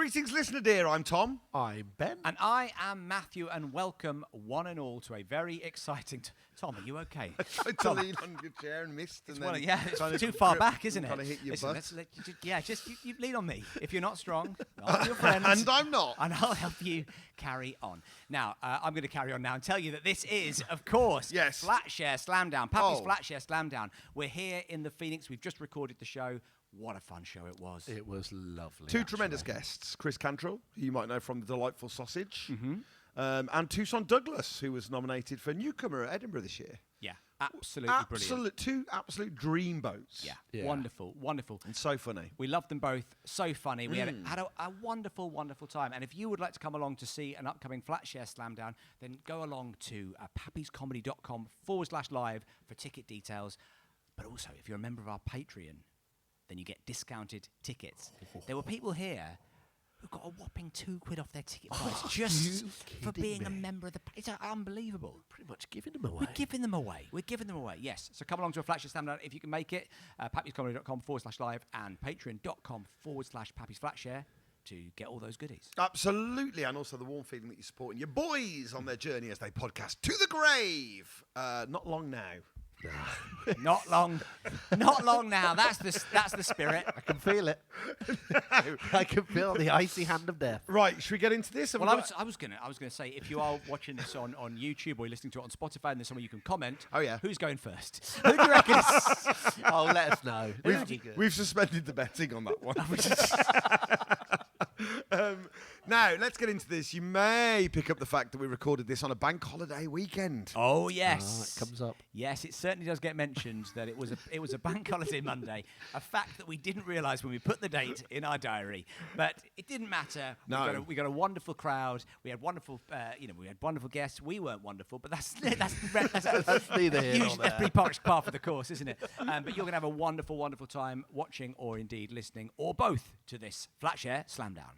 Greetings, listener dear. I'm Tom. I'm Ben. And I am Matthew, and welcome one and all to a very exciting... Tom, are you okay? I tried to lean on your chair and missed. It's too far back, isn't it? Kind of hit your butt. You lean on me. If you're not strong, I'm your friend. And I'm not. And I'll help you carry on. Now, I'm going to carry on now and tell you that this is, of course, yes, Flatshare Slamdown. Pappy's Flatshare Slamdown. We're here in the Phoenix. We've just recorded the show. What a fun show it was. It was lovely. Two tremendous guests. Chris Cantrill, who you might know from The Delightful Sausage, and Toussaint Douglass, who was nominated for Newcomer at Edinburgh this year. Yeah, absolutely brilliant. Two absolute dreamboats. Yeah, wonderful. And so funny. We loved them both. So funny. We had a wonderful, wonderful time. And if you would like to come along to see an upcoming Flatshare Slamdown, then go along to pappyscomedy.com/live for ticket details. But also, if you're a member of our Patreon, then you get discounted tickets. There were people here who got a whopping £2 off their ticket price just for being a member of the... It's unbelievable. Pretty much giving them away. We're giving them away, yes. So come along to a Flatshare Slamdown if you can make it. pappyscomedy.com/live and patreon.com/pappysflatshare to get all those goodies. Absolutely, and also the warm feeling that you're supporting your boys on their journey as they podcast to the grave. Not long now. Not long now. That's the spirit. I can feel it. I can feel the icy hand of death. Right, should we get into this? Well, I was gonna say, if you are watching this on YouTube or you're listening to it on Spotify and there's somewhere you can comment. Oh yeah. Who's going first? Who do you reckon? Oh, let us know. We've suspended the betting on that one. Now, let's get into this. You may pick up the fact that we recorded this on a bank holiday weekend. Oh, yes. It comes up. Yes, it certainly does get mentioned that it was a bank holiday Monday, a fact that we didn't realise when we put the date in our diary. But it didn't matter. No. We got a wonderful crowd. We had wonderful, we had wonderful guests. We weren't wonderful, but that's That's neither here nor there. That's pretty par for the course, isn't it? But you're going to have a wonderful, wonderful time watching or indeed listening or both to this Flatshare Slamdown.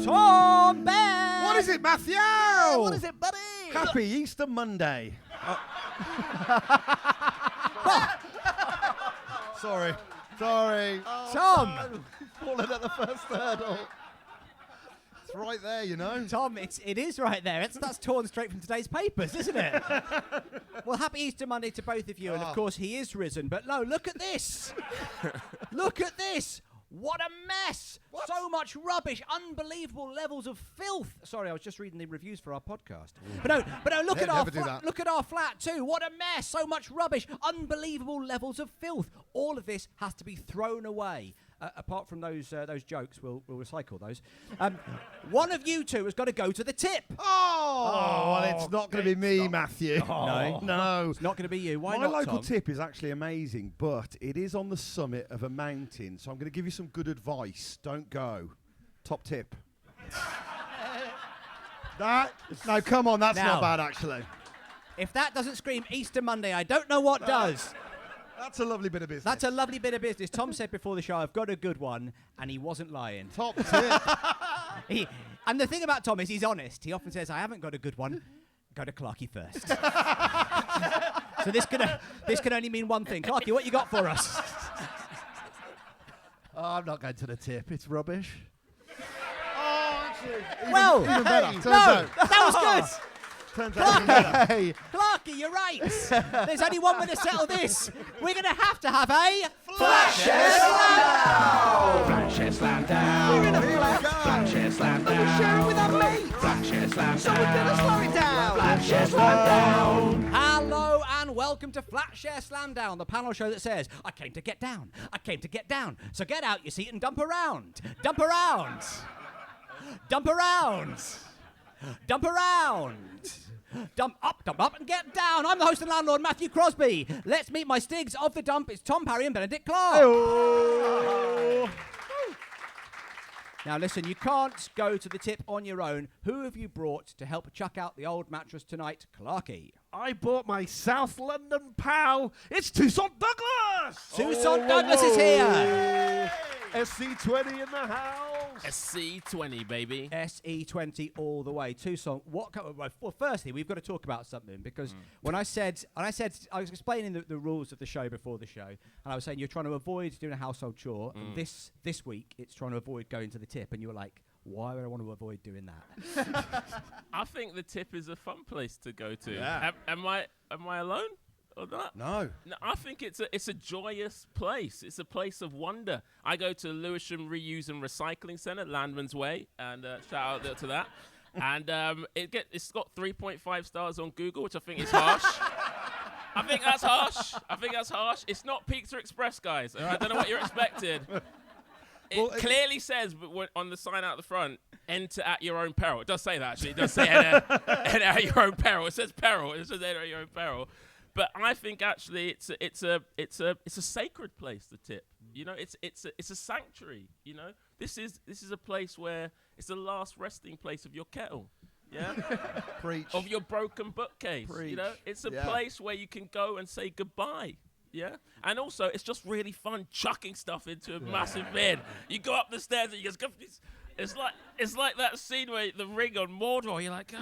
Tom Ben! What is it, Matthew? What is it, buddy? Happy Easter Monday. Sorry. Oh, Tom! No. Fallen at the first hurdle. It's right there, you know. Tom, it is right there. That's torn straight from today's papers, isn't it? Well, happy Easter Monday to both of you. And, of course, he is risen. But no, look at this. Look at this. What a mess! What? So much rubbish, unbelievable levels of filth. Sorry, I was just reading the reviews for our podcast. But no, look at our flat. Look at our flat too. What a mess! So much rubbish, unbelievable levels of filth. All of this has to be thrown away. Apart from those jokes, we'll recycle those. One of you two has got to go to the tip. Oh, well, it's not going to be me, Matthew. Oh. No. It's not going to be you. Why My not, local Tom? tip is actually amazing, but it is on the summit of a mountain, so I'm going to give you some good advice. Don't go. Top tip. No, come on, that's not bad, actually. If that doesn't scream Easter Monday, I don't know what does. That's a lovely bit of business. That's a lovely bit of business. Tom said before the show, I've got a good one, and he wasn't lying. Top tip. And the thing about Tom is he's honest. He often says, I haven't got a good one. Go to Clarky first. So this can only mean one thing. Clarky, what you got for us? Oh, I'm not going to the tip. It's rubbish. Oh, actually. Even better. That was good. Clarky, you're right. There's only one way to settle this. We're going to have a Flatshare Slamdown! Flatshare Slamdown! We're in a flat. Flatshare Slamdown! And we share it with our mates. Flatshare Slamdown! So we're going to slow it down. Flatshare Slamdown! Hello and welcome to Flatshare Slamdown, the panel show that says, I came to get down. So get out your seat and dump around. Dump around. Dump up and get down. I'm the host and landlord, Matthew Crosby. Let's meet my Stigs of the Dump. It's Tom Parry and Benedict Clark. Hey-oh. Now listen, you can't go to the tip on your own. Who have you brought to help chuck out the old mattress tonight, Clarky? I bought my South London pal. It's Toussaint Douglass. Toussaint Douglass is here. SC20 in the house. SC20, baby. SE20 all the way. Toussaint, well, firstly, we've got to talk about something because when I was explaining the rules of the show before the show, and I was saying you're trying to avoid doing a household chore. And this week, it's trying to avoid going to the tip, and you were like, why would I want to avoid doing that? I think the tip is a fun place to go to. Yeah. Am I alone or not? No. No, I think it's a joyous place. It's a place of wonder. I go to Lewisham Reuse and Recycling Centre, Landman's Way, and shout out to that. And it's got 3.5 stars on Google, which I think is harsh. I think that's harsh. It's not Pizza Express, guys. I don't know what you're expecting. It clearly says on the sign out the front, enter at your own peril. It does say that, actually. It does say enter at your own peril. It says peril. It says enter at your own peril. But I think actually it's a sacred place, the tip. You know, it's a sanctuary. You know, this is a place where it's the last resting place of your kettle. Yeah, Preach. of your broken bookcase. Preach. You know, it's a place where you can go and say goodbye. Yeah, and also it's just really fun chucking stuff into a massive bin. You go up the stairs and you just go. It's like that scene where the ring on Mordor. You're like, oh.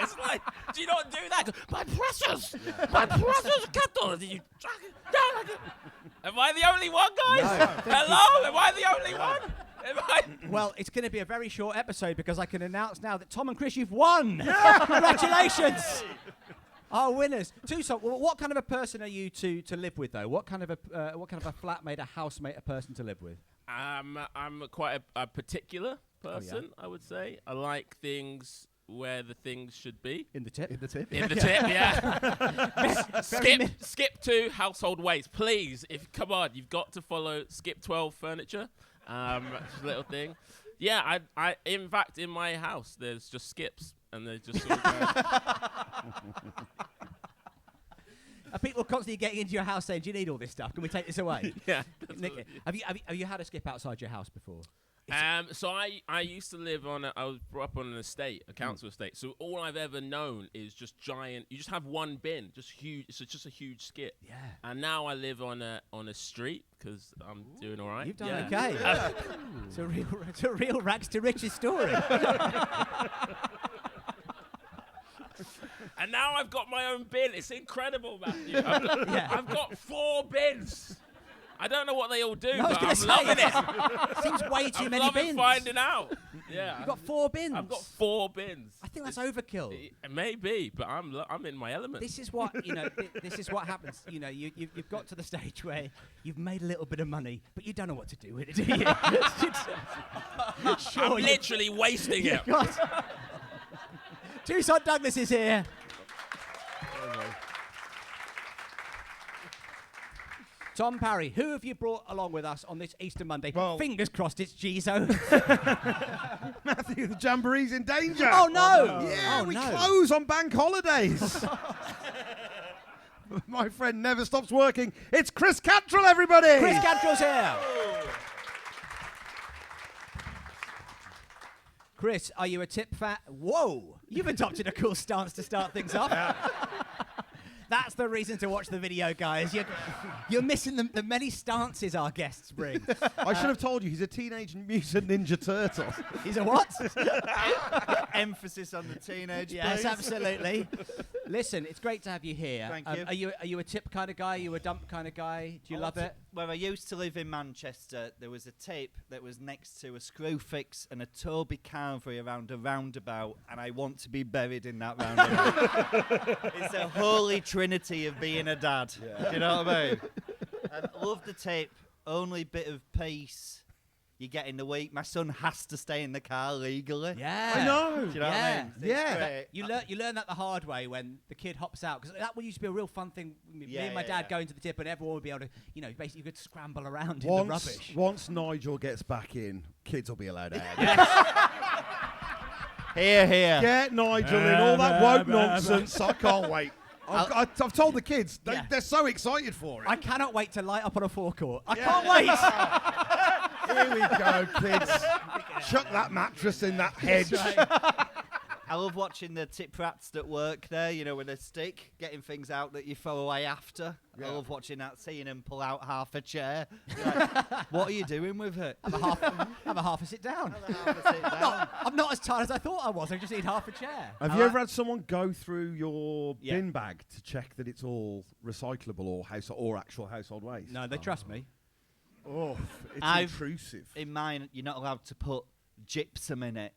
It's like, do you not do that? My precious kettle. And you chuck it down. Am I the only one, guys? No. Hello? Am I the only one? Well, it's going to be a very short episode because I can announce now that Tom and Chris, you've won. Congratulations. Our winners. Toussaint, what kind of a person are you to live with, though? What kind of a flatmate, a housemate, a person to live with? I'm quite a particular person, I would say. I like things where the things should be. In the tip? In the tip, yeah. skip to household waste, please. Come on, you've got to follow Skip 12 furniture. Just a little thing. Yeah, I in fact, in my house, there's just skips. And they just sort of Are people constantly getting into your house saying, do you need all this stuff? Can we take this away? Yeah. Nick, have you had a skip outside your house before? So I used to live I was brought up on an estate, a council estate. So all I've ever known is just giant. You just have one bin, just huge. It's just a huge skip. Yeah. And now I live on a street because I'm doing all right. You've done okay. It's a real rags to riches story. And now I've got my own bin. It's incredible, Matthew. I've got 4 bins. I don't know what they all do, but I'm loving it. Seems way too many bins. I'm loving finding out. Yeah. You've got 4 bins. I've got 4 bins. I think that's overkill. It may be, but I'm in my element. This is what this is what happens. You know, you've got to the stage where you've made a little bit of money, but you don't know what to do with it, do you? I'm literally wasting it. Toussaint Douglass is here. Tom Parry, who have you brought along with us on this Easter Monday? Well, fingers crossed it's Gizo. Matthew, the Jamboree's in danger. Oh, no. Yeah, Oh, we no. close on bank holidays. My friend never stops working. It's Chris Cantrill, everybody. Chris Cantrill's here. Chris, are you a tip fan? Whoa, you've adopted a cool stance to start things off. That's the reason to watch the video, guys. You're missing the many stances our guests bring. I should have told you, he's a Teenage Mutant Ninja Turtle. He's a what? Emphasis on the teenage. Yes, please. absolutely. Listen, it's great to have you here. Thank you. Are you a tip kind of guy? Are you a dump kind of guy? Do you love it? Where I used to live in Manchester, there was a tape that was next to a screw fix and a Toby Carvery around a roundabout, and I want to be buried in that roundabout. It's a holy trinity of being a dad. Yeah. Do you know what I mean? I love the tape. Only bit of peace you get in the week. My son has to stay in the car legally. Yeah. I know. Do you know what I mean? Yeah. Great. You learn that the hard way when the kid hops out, because that used to be a real fun thing. Me and my dad going to the tip, and everyone would be able to, basically you could scramble around in the rubbish. Once Nigel gets back in, kids will be allowed out. Here. Get Nigel in, all that woke nonsense. I can't wait. I've told the kids, they're so excited for it. I cannot wait to light up on a forecourt. I can't wait. Here we go, kids. Chuck that mattress in that hedge. I love watching the tip rats that work there, you know, with a stick, getting things out that you throw away after. Yeah. I love watching that, seeing them pull out half a chair. Like, what are you doing with it? Have a half a sit down. Have a half a sit down. I'm not as tired as I thought I was. I just need half a chair. Have you ever had someone go through your Yeah. bin bag to check that it's all recyclable or actual household waste? No, they trust me. Oh, it's I've- intrusive. In mine, you're not allowed to put gypsum in it.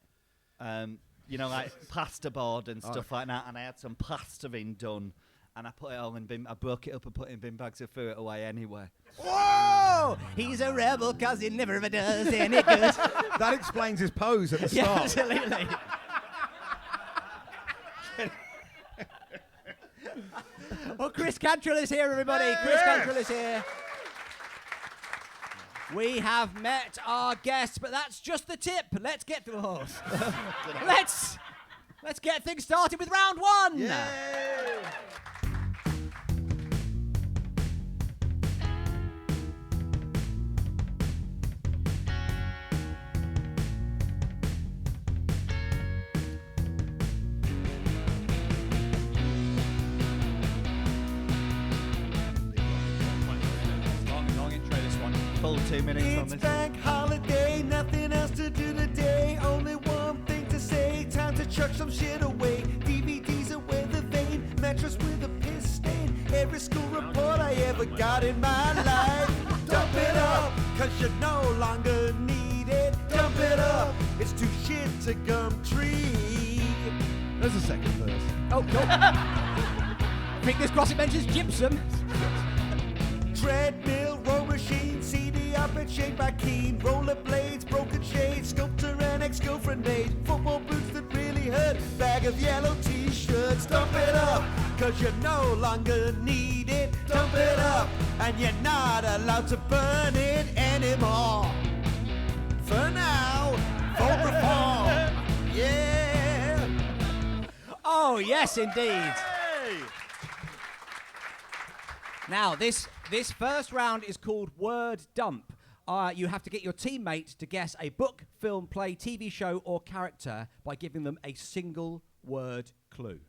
You know, like plasterboard and stuff like that. And I had some plastering done, and I put it all in bin. I broke it up and put it in bin bags and threw it away anyway. Whoa! He's a rebel because he never ever does any good. That explains his pose at the Yeah, start. absolutely. Well, Chris Cantrill is here, everybody. Chris Cantrill is here. We have met our guests, but that's just the tip. Let's get through. Let's get things started with round one. Long intro, this one. Full 2 minutes on It's this. bank holiday, nothing else to do today. Only one thing to say, time to chuck some shit away. DVDs are with a vein, mattress with a piss stain. Every school report I ever got in my life. Dump it up, cause you no longer need it. Dump it up, it's too shit to Gumtree. There's a second verse. Oh, fingers crossed it mentions gypsum. Treadmill, row machine, CD up and shaped by Keen. Rollerblades, broken shades, sculptor and ex-girlfriend made. Football boots that really hurt, bag of yellow t-shirts. Dump it up, cause you no longer need it. Dump it up, and you're not allowed to burn it anymore. For now, vote reform. Yeah. Oh, yes, indeed. Now, this first round is called Word Dump. You have to get your teammate to guess a book, film, play, TV show, or character by giving them a single word clue.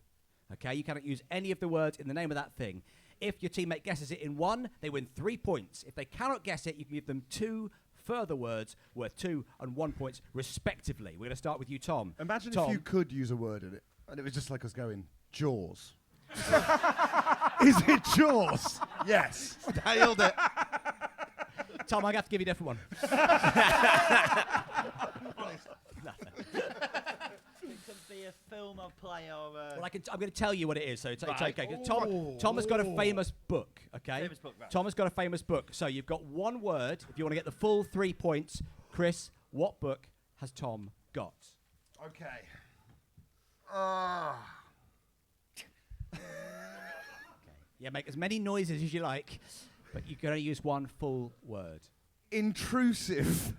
Okay, you cannot use any of the words in the name of that thing. If your teammate guesses it in one, they win 3 points. If they cannot guess it, you can give them 2 further words worth 2 and 1 points, respectively. We're going to start with you, Tom. Imagine Tom. if you could use a word in it, and it was just like us going, Jaws. Is it Jaws? Yes. Nailed it. Tom, I'm going to have to give you a different one. It could be a film or play or. Well, I'm going to tell you what it is, so it's Right. okay. 'Cause Tom has got a famous book, okay? Famous book, right. Tom has got a famous book. So you've got one word. If you want to get the full 3 points, Chris, what book has Tom got? Okay. Yeah, make as many noises as you like, but you can only use one full word. Intrusive.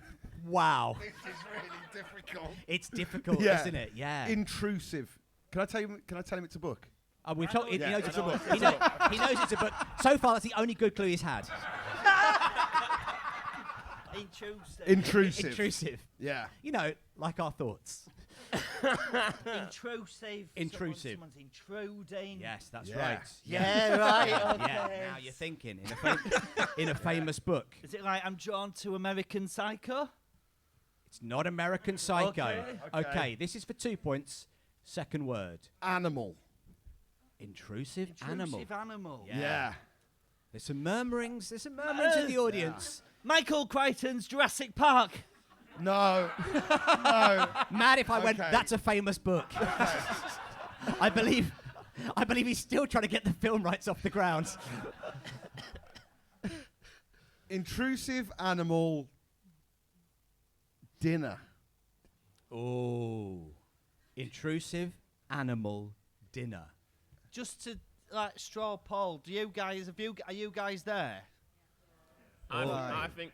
Wow. This is really difficult. It's difficult, Yeah. isn't it? Yeah. Intrusive. Can I tell him it's a book? We've told, he Yeah, knows it's a I know book. it's He knows it's a book. So far, that's the only good clue he's had. Intrusive. Intrusive. Intrusive. Yeah. You know, like our thoughts. Intrusive. Intrusive. Someone's intruding. Yes, that's Yeah. right. Yeah, right. Okay. Yeah, now you're thinking in a famous book. Is it like I'm drawn to American Psycho? It's not American Psycho. Okay. This is for 2 points. Second word. Animal. Intrusive animal. Intrusive animal. Yeah. There's some murmurings. There's some murmurings in the audience. Michael Crichton's Jurassic Park. No. No. Mad if I went, Okay. that's a famous book. I believe he's still trying to get the film rights off the ground. Intrusive animal. Dinner. Oh. Intrusive animal dinner. Just to like straw poll. Do you guys are you guys there? I think.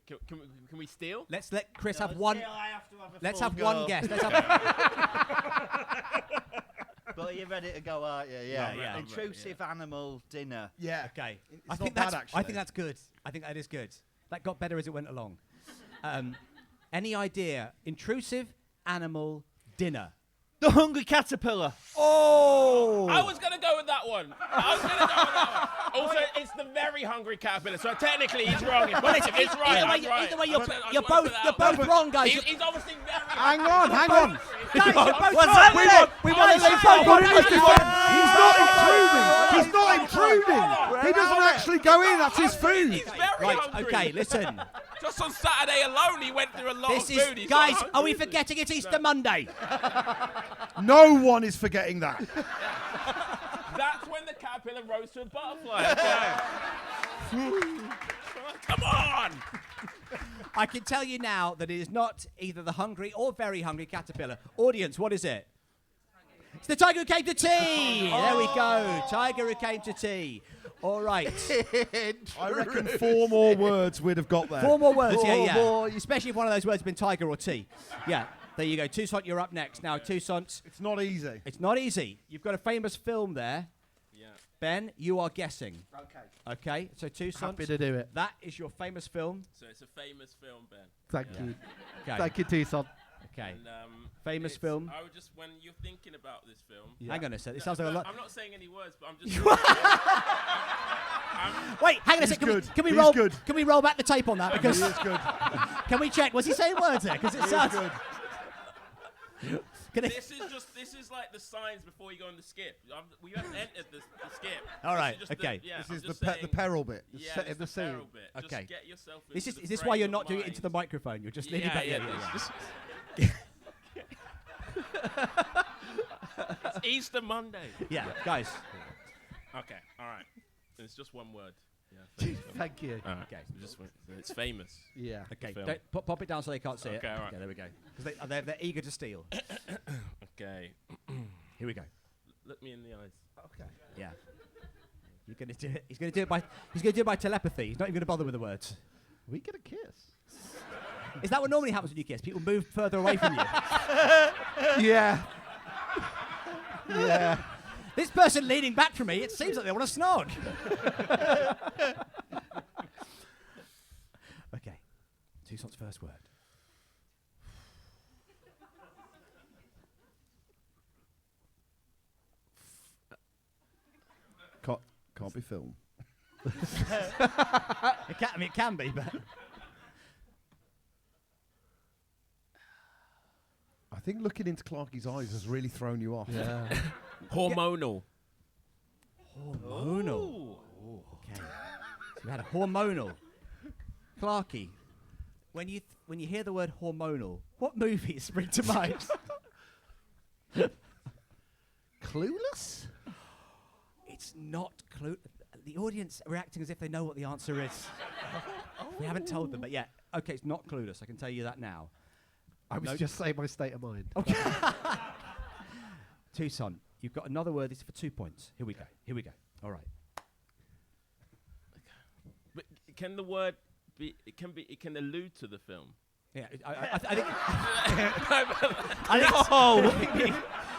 Can we steal? Let's let Chris have one. Still, I have to have a Let's full have go. one guess. Let's have. But you're ready to go, aren't you? Yeah, yeah. Intrusive animal dinner. Yeah. Okay. It's I not think bad, that's. I actually. think that's good. I think that is good. That got better as it went along. Any idea? Intrusive animal dinner. The Hungry Caterpillar. Oh! I was going to go with that one. Also, it's the very hungry caterpillar, so technically he's wrong. If it's right, I'm right. Either way, you're both wrong, guys. He's obviously very Hang on. Guys, you're both What's wrong. that? We want to Guys, leave you're both wrong. He's not intruding. He doesn't actually go in. That's his food. He's very Right, hungry. okay, listen. Just on Saturday alone, he went through a lot of food. He's Guys, not are we hungry. forgetting it's Easter Monday? No one is forgetting that. That's when the caterpillar rose to a butterfly. Okay. Come on! I can tell you now that it is not either the hungry or very hungry caterpillar. Audience, what is it? It's the tiger who came to tea. There we go. Tiger who came to tea. All right. I reckon 4 more words we'd have got there. 4 more words, yeah. More. Especially if one of those words has been tiger or tea. Yeah, there you go. Toussaint, you're up next. Now, Toussaint, It's not easy. it's not easy. You've got a famous film there. Yeah. Ben, you are guessing. Okay, so Toussaint, Happy to do it. that is your famous film. So it's a famous film, Ben. Thank you. Okay. Thank you, Toussaint. Okay. And, Famous it's- film. I would just, when you're thinking about this film. Hang on a sec. This sounds like a lot. I'm not saying any words, but I'm just. Wait, hang on a He's sec. good. Can we He's roll? good. Can we roll back the tape on that? Because He is good. can we check? Was he saying words there? Because it sounds. Can it, This is like the signs before you go on the skip. We haven't entered the skip. All right, This is just okay. Yeah, This I'm is just the saying- peril bit. Yeah, setting it's the the scene. peril bit. Okay. Just get yourself this into is the this why you're frame not of doing it into the mind. microphone? You're just leaning back. Yeah. It's Easter Monday. Yeah, guys. Okay, all right. It's just one word. Yeah, famous film. Thank you. All right. Okay. It's famous. Yeah. Okay, film. pop it down so they can't see it. Okay, all right. Okay, there we go. Because they're eager to steal. Okay. Here we go. Look me in the eyes. Okay. Yeah. You're gonna do it. He's gonna do it by telepathy. He's not even gonna bother with the words. We get a kiss. Is that what normally happens when you kiss? People move further away from you. Yeah. Yeah. This person leaning back from me, it seems like they want to snog. Okay. Toussaint's first word. Can't be filmed. It can be, but I think looking into Clarky's eyes has really thrown you off. Yeah. Hormonal. hormonal. Okay. So you had a hormonal. Clarky, when you hear the word hormonal, what movies spring to mind? Clueless? It's not clue. The audience are reacting as if they know what the answer is. We haven't told them, but yeah. Okay, it's not Clueless. I can tell you that now. I was just saying my state of mind. Okay. Toussaint, you've got another word. This is for 2 points. Here we go. All right. But can the word be? It can allude to the film. Yeah, I think.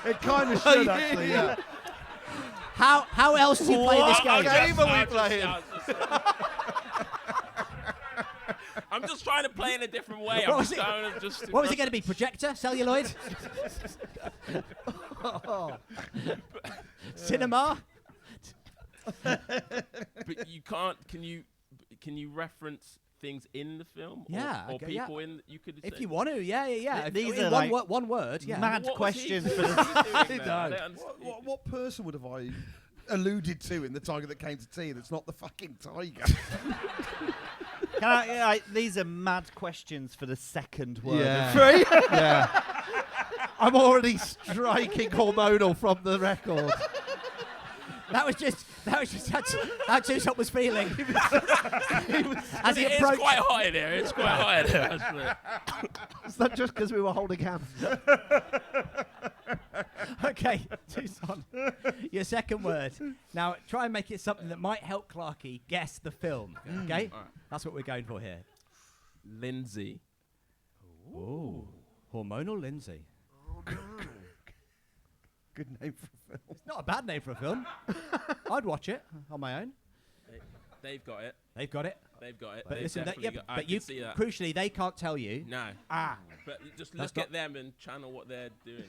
It kind of should actually, yeah. How else do you play this game? I'm just trying to play in a different way. What I'm was just it? going to just. What was it going to be? Projector? Celluloid? Cinema? But you can't. Can you reference things in the film? Yeah, Or okay, yeah. people in? You could. If say- you want to, yeah. These In are one, like one word, yeah. mad What was he questions for doing the. there? I don't What, understand. what person would have I alluded to in The Tiger That Came to Tea that's not the fucking tiger? These are mad questions for the second word. Yeah. Three. Yeah. I'm already striking hormonal from the record. That was just how Toussaint was feeling. As he It's approached. quite hot in here. It's quite hot in here. Actually. It's not just because we were holding hands. Okay, Toussaint, your second word. Now, try and make it something that might help Clarky guess the film. Okay? All right. That's what we're going for here. Lindsay. Ooh. Hormonal Lindsay. Good name for a film. It's not a bad name for a film. I'd watch it on my own. They've got it. They've got it. They've got it. But They've listen, definitely got, I but can you see that. crucially they can't tell you. No. Ah. But just That's look at them and channel what they're doing.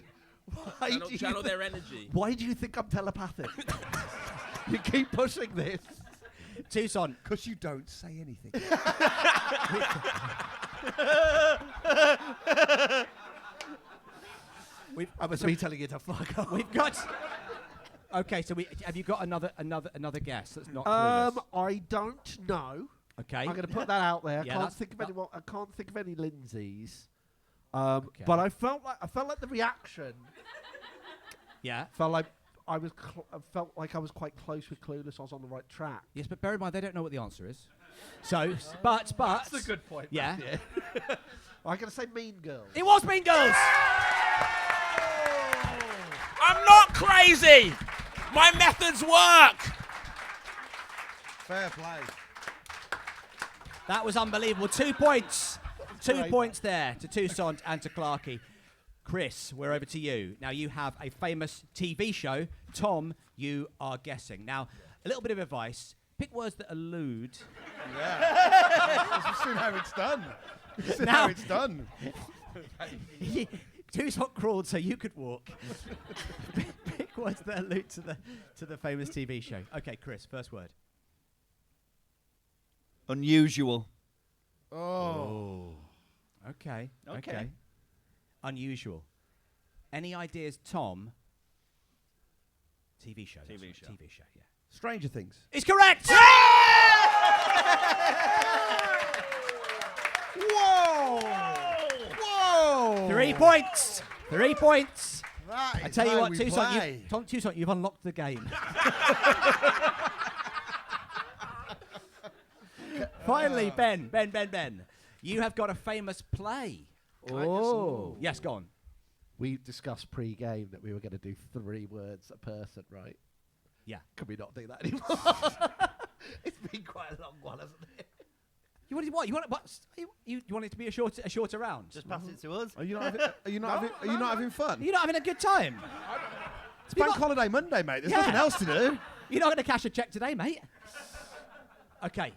Channel their energy. Why do you think I'm telepathic? You keep pushing this. Tucson. Because you don't say anything. I was me telling you to fuck off. We've got. Okay, so have you got another guess that's not clueless? I don't know. Okay. I'm going to put that out there. Yeah, I that's- can't think of any Lindsays. Okay. But I felt like the reaction Yeah. felt like I was quite close with Clueless. I was on the right track. Yes, but bear in mind they don't know what the answer is. So, but That's a good point. Yeah. Matthew. I'm going to say Mean Girls. It was Mean Girls. I'm not crazy. My methods work. Fair play. That was unbelievable. 2 points. 2 points there to Toussaint and to Clarky. Chris, we're over to you. Now, you have a famous TV show. Tom, you are guessing. Now, a little bit of advice. Pick words that allude. We've seen how it's done. We've seen how it's done. Toussaint crawled so you could walk. Pick words that allude to the famous TV show. Okay, Chris, first word. Unusual. Oh. Okay. Okay. Unusual. Any ideas, Tom? TV show. TV show. TV show, yeah. Stranger Things. It's correct! Whoa! Whoa! 3 points. 3 points. That I is tell you how what, we Toussaint, play. Toussaint, you've unlocked the game. Finally, Ben. You have got a famous play. Oh. Yes, go on. We discussed pre-game that we were going to do 3 words a person, right? Yeah. Can we not do that anymore? It's been quite a long one, hasn't it? You wanted what? You want it to be a shorter round? Just pass it to us. Are you not having fun? You're not having a good time. It's Bank Holiday Monday, mate. There's Yeah. nothing else to do. You're not going to cash a check today, mate. Okay.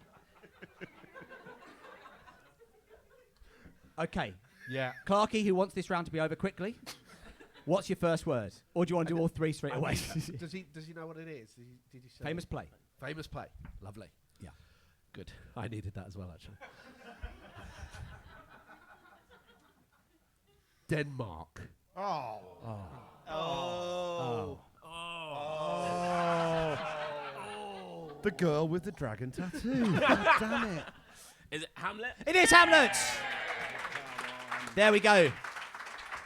Okay. Yeah. Clarky, who wants this round to be over quickly, what's your first word? Or do you want to do all 3 straight away? Does he know what it is? Did he say Famous play. Famous play. Lovely. Yeah. Good. I needed that as well, actually. Denmark. Oh. Oh. The girl with the dragon tattoo. God damn it. Is it Hamlet? It is Hamlet. There we go.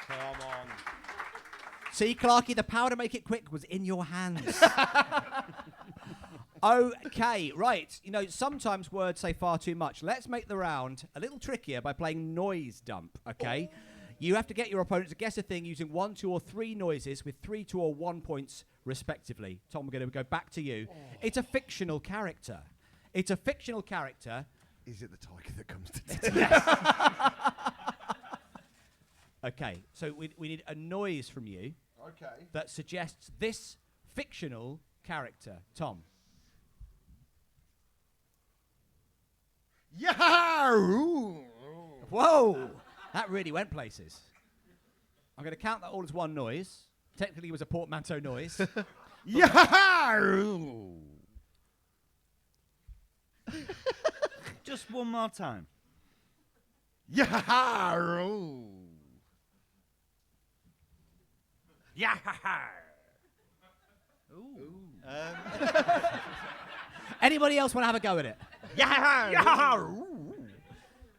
Come on. See, Clarky, the power to make it quick was in your hands. Okay, right. You know, sometimes words say far too much. Let's make the round a little trickier by playing noise dump, okay? You have to get your opponent to guess a thing using 1, 2, or 3 noises with 3, 2, or 1 points respectively. Tom, we're going to go back to you. It's a fictional character. It's a fictional character. Is it the tiger that comes to death? Okay, so we need a noise from you Okay. that suggests this fictional character. Tom. Yahoo! Whoa! That really went places. I'm going to count that all as one noise. Technically, it was a portmanteau noise. Yahoo! Just one more time. Yahoo! Yeah. Anybody else want to have a go at it? Yahoo!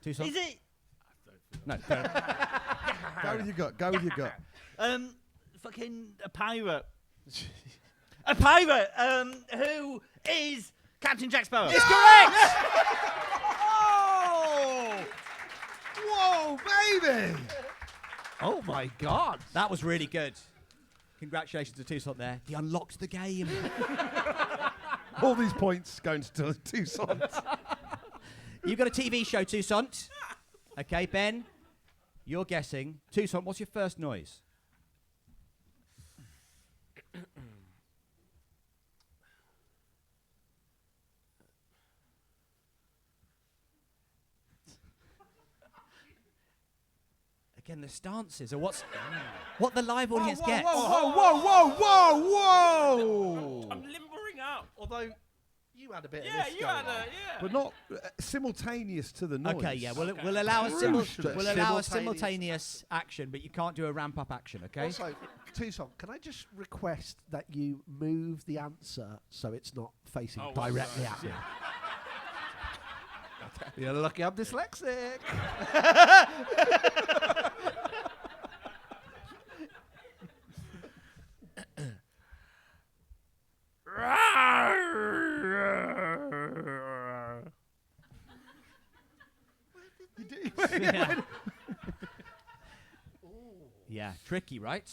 Toussaint? Is it? No. Go with your gut. Go with your gut. Fucking a pirate. A pirate. Who is Captain Jack Sparrow? It's correct! Oh! Whoa, baby! Oh, my God. That was really good. Congratulations to Toussaint there. He unlocked the game. All these points going to Toussaint. You've got a TV show, Toussaint. Okay, Ben, you're guessing. Toussaint, what's your first noise? Again, the stances, or what the live audience gets. Whoa! I'm limbering up. Although you had a bit of Yeah, this you going had on. But not simultaneous to the noise. Okay, yeah, Okay. we'll allow a Simultaneous. simultaneous action, but you can't do a ramp up action. Okay. Also, Toussaint, can I just request that you move the answer so it's not facing Oh, directly sorry. at me? You're lucky I'm dyslexic. Yeah, tricky, right?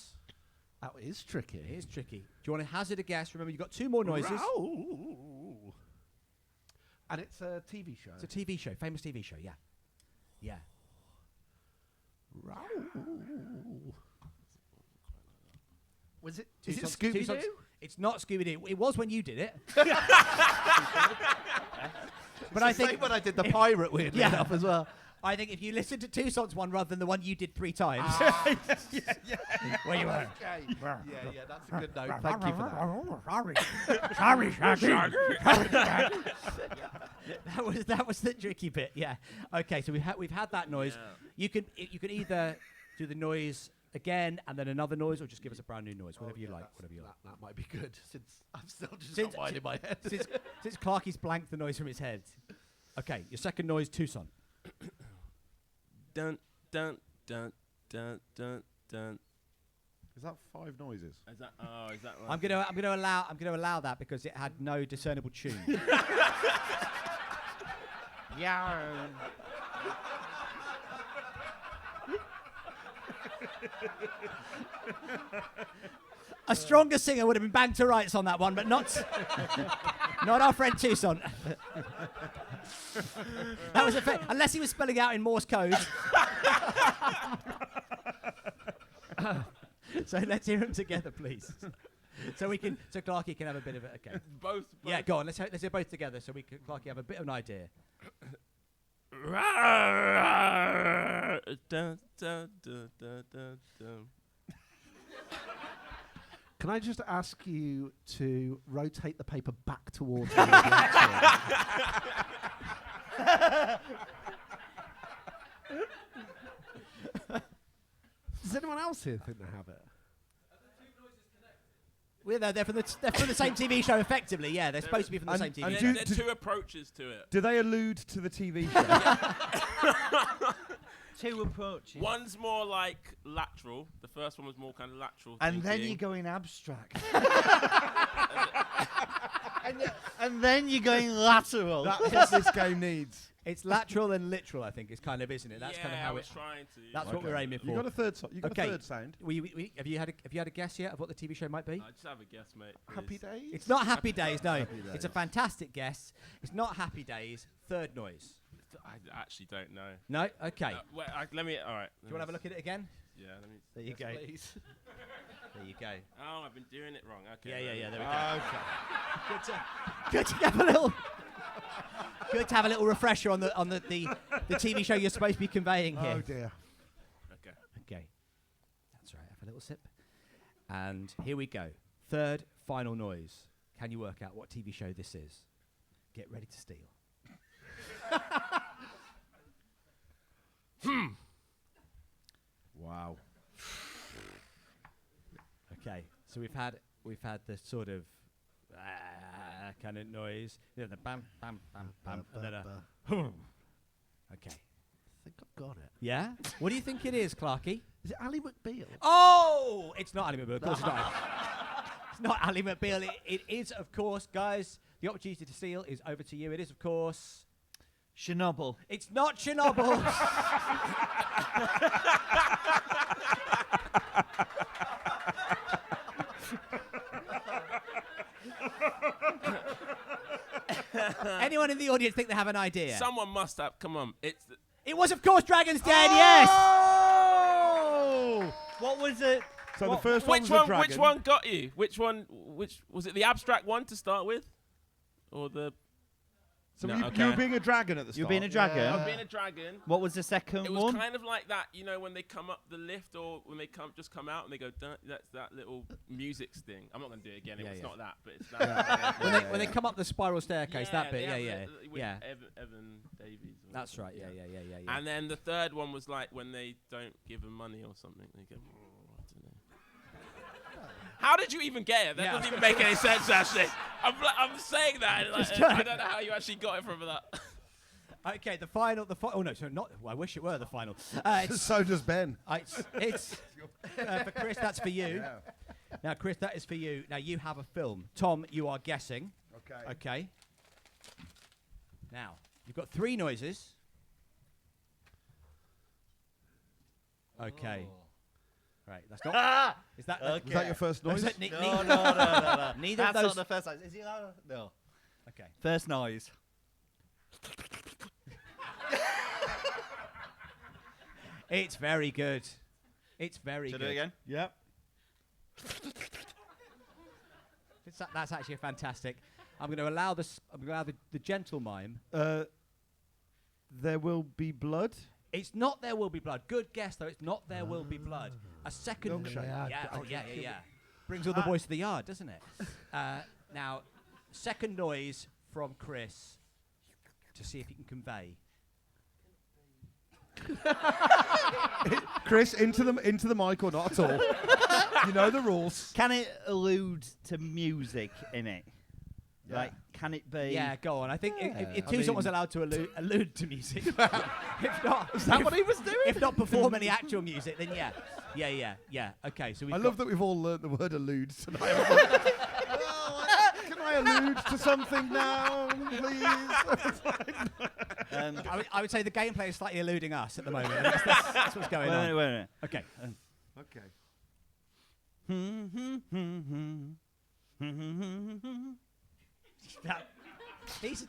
That is tricky. It is tricky. Do you want to hazard a guess? Remember, you've got 2 more noises. Row. And it's a TV show. It's a TV show, famous TV show. Yeah, yeah. Row. Was it? Is it Scooby Toussaint's- Doo? It's not Scooby Doo. It was when you did it. But I think when I did the pirate weirdly Yeah. enough as well. I think if you listen to Toussaint's one rather than the one you did 3 times, where you were. Okay. Yeah, that's a good note. Thank you for that. That was the tricky bit. Yeah. Okay, so we've had that noise. You can either do the noise again and then another noise, or just give us a brand new noise, whatever you like. Whatever you like. That might be good, since I'm still just Since- not mine in my head. Since Clarky's blanked the noise from his head. Okay, your second noise, Toussaint. Dun dun dun dun dun dun. Is that 5 noises? Is that right? I'm gonna allow that because it had no discernible tune. Yeah. A stronger singer would have been bang to rights on that one, but not our friend Toussaint. That was unless he was spelling out in Morse code. So let's hear them together, please. So Clarky can have a bit of it. Okay. Both. Yeah, go on. Let's hear both together, so Clarky have a bit of an idea. Dun, dun, dun, dun, dun, dun. Can I just ask you to rotate the paper back towards me? Actually? Does anyone else here think they have it? They're from the same TV show, effectively. Yeah, they're supposed to be from the And- same TV and show. do- There are 2 approaches to it. Do they allude to the TV show? 2 approaches. One's more like lateral. The first one was more kind of lateral. And then thinking. you go in abstract. and then you're going lateral. That's what this game needs. It's lateral and literal, I think, is kind of, isn't it? That's kind of I how was it. trying to. That's what we're aiming for. You got a third. You got Okay. a third sound. Have you had a guess yet of what the TV show might be? I just have a guess, mate. Happy please. Days? It's not Happy Days, no. Happy It's a Days. fantastic guess. It's not Happy Days. Third noise. I actually don't know. No? Okay. Let me. All right. Do you want to have a look at it again? Yeah. Let me. There you go. Please. There you go. Oh, I've been doing it wrong. Okay. Yeah. There we go. Okay. Good to have a little. Good to have a little refresher on the TV show you're supposed to be conveying here. Oh dear. Okay. Okay. That's right. Have a little sip. And here we go. Third, final noise. Can you work out what TV show this is? Get ready to steal. Wow. Okay. So we've had the sort of kind of noise. You know, the bam, bam, bam, bam, and then a. Okay. I think I've got it. Yeah. What do you think it is, Clarky? Is it Ally McBeal? Oh, it's not Ali McBeal. Of course it's not. It's not Ali McBeal. It is, of course, guys. The opportunity to steal is over to you. It is, of course. Chernobyl. It's not Chernobyl. Anyone in the audience think they have an idea? Someone must have. Come on. It was, of course, Dragon's Den. Yes. Oh! What was it? So the first one Which was a one? dragon. Which one got you? Which one? Which was it? The abstract one to start with, or the? So No, you okay. were being a dragon at the start. You were being a dragon? I was being a dragon. What was the second It was one? kind of like that, you know, when they come up the lift or when they come out and they go, "Dun," that's that little music sting. I'm not going to do it again. It's not that, but it's that. When they come up the spiral staircase, that bit, with yeah. Evan Davies. or That's right. something. Yeah. And then the third one was like when they don't give them money or something. They go, I don't know. How did you even get it? That doesn't even make any sense, actually. I'm saying that. Like, I don't know how you actually got it from that. Okay, the final. Oh no, so not. Well, I wish it were the final. So does Ben. It's for Chris. That's for you. Yeah. Now, Chris, that is for you. Now you have a film. Tom, you are guessing. Okay. Okay. Now you've got 3 noises. Okay. Right. That's not. Is that? Okay. Was that your first noise? No. Neither That's of those. not the first noise. Is it? No. Okay. First noise. It's very good. It's very Should good. I do it again? Yep. That's actually a fantastic. I'm going to allow this. I'm going to allow the gentle mime. There will be blood. It's not There Will Be Blood. Good guess though. It's not There Will Be Blood. A second. Milkshake. Yeah. Brings all the boys to the yard, doesn't it? Now, second noise from Chris to see if he can convey. Chris, into the mic or not at all. You know the rules. Can it allude to music in it? Yeah. Like, can it be? Yeah, go on. I think if I Toussaint was mean- allowed to allude to music, if not, Is that what he was doing? if not perform any actual music, then yeah. Okay, so I love that we've all learnt the word allude tonight. Can I allude to something now, please? I would say the gameplay is slightly eluding us at the moment. That's what's going on. Wait a minute. Okay. Now, these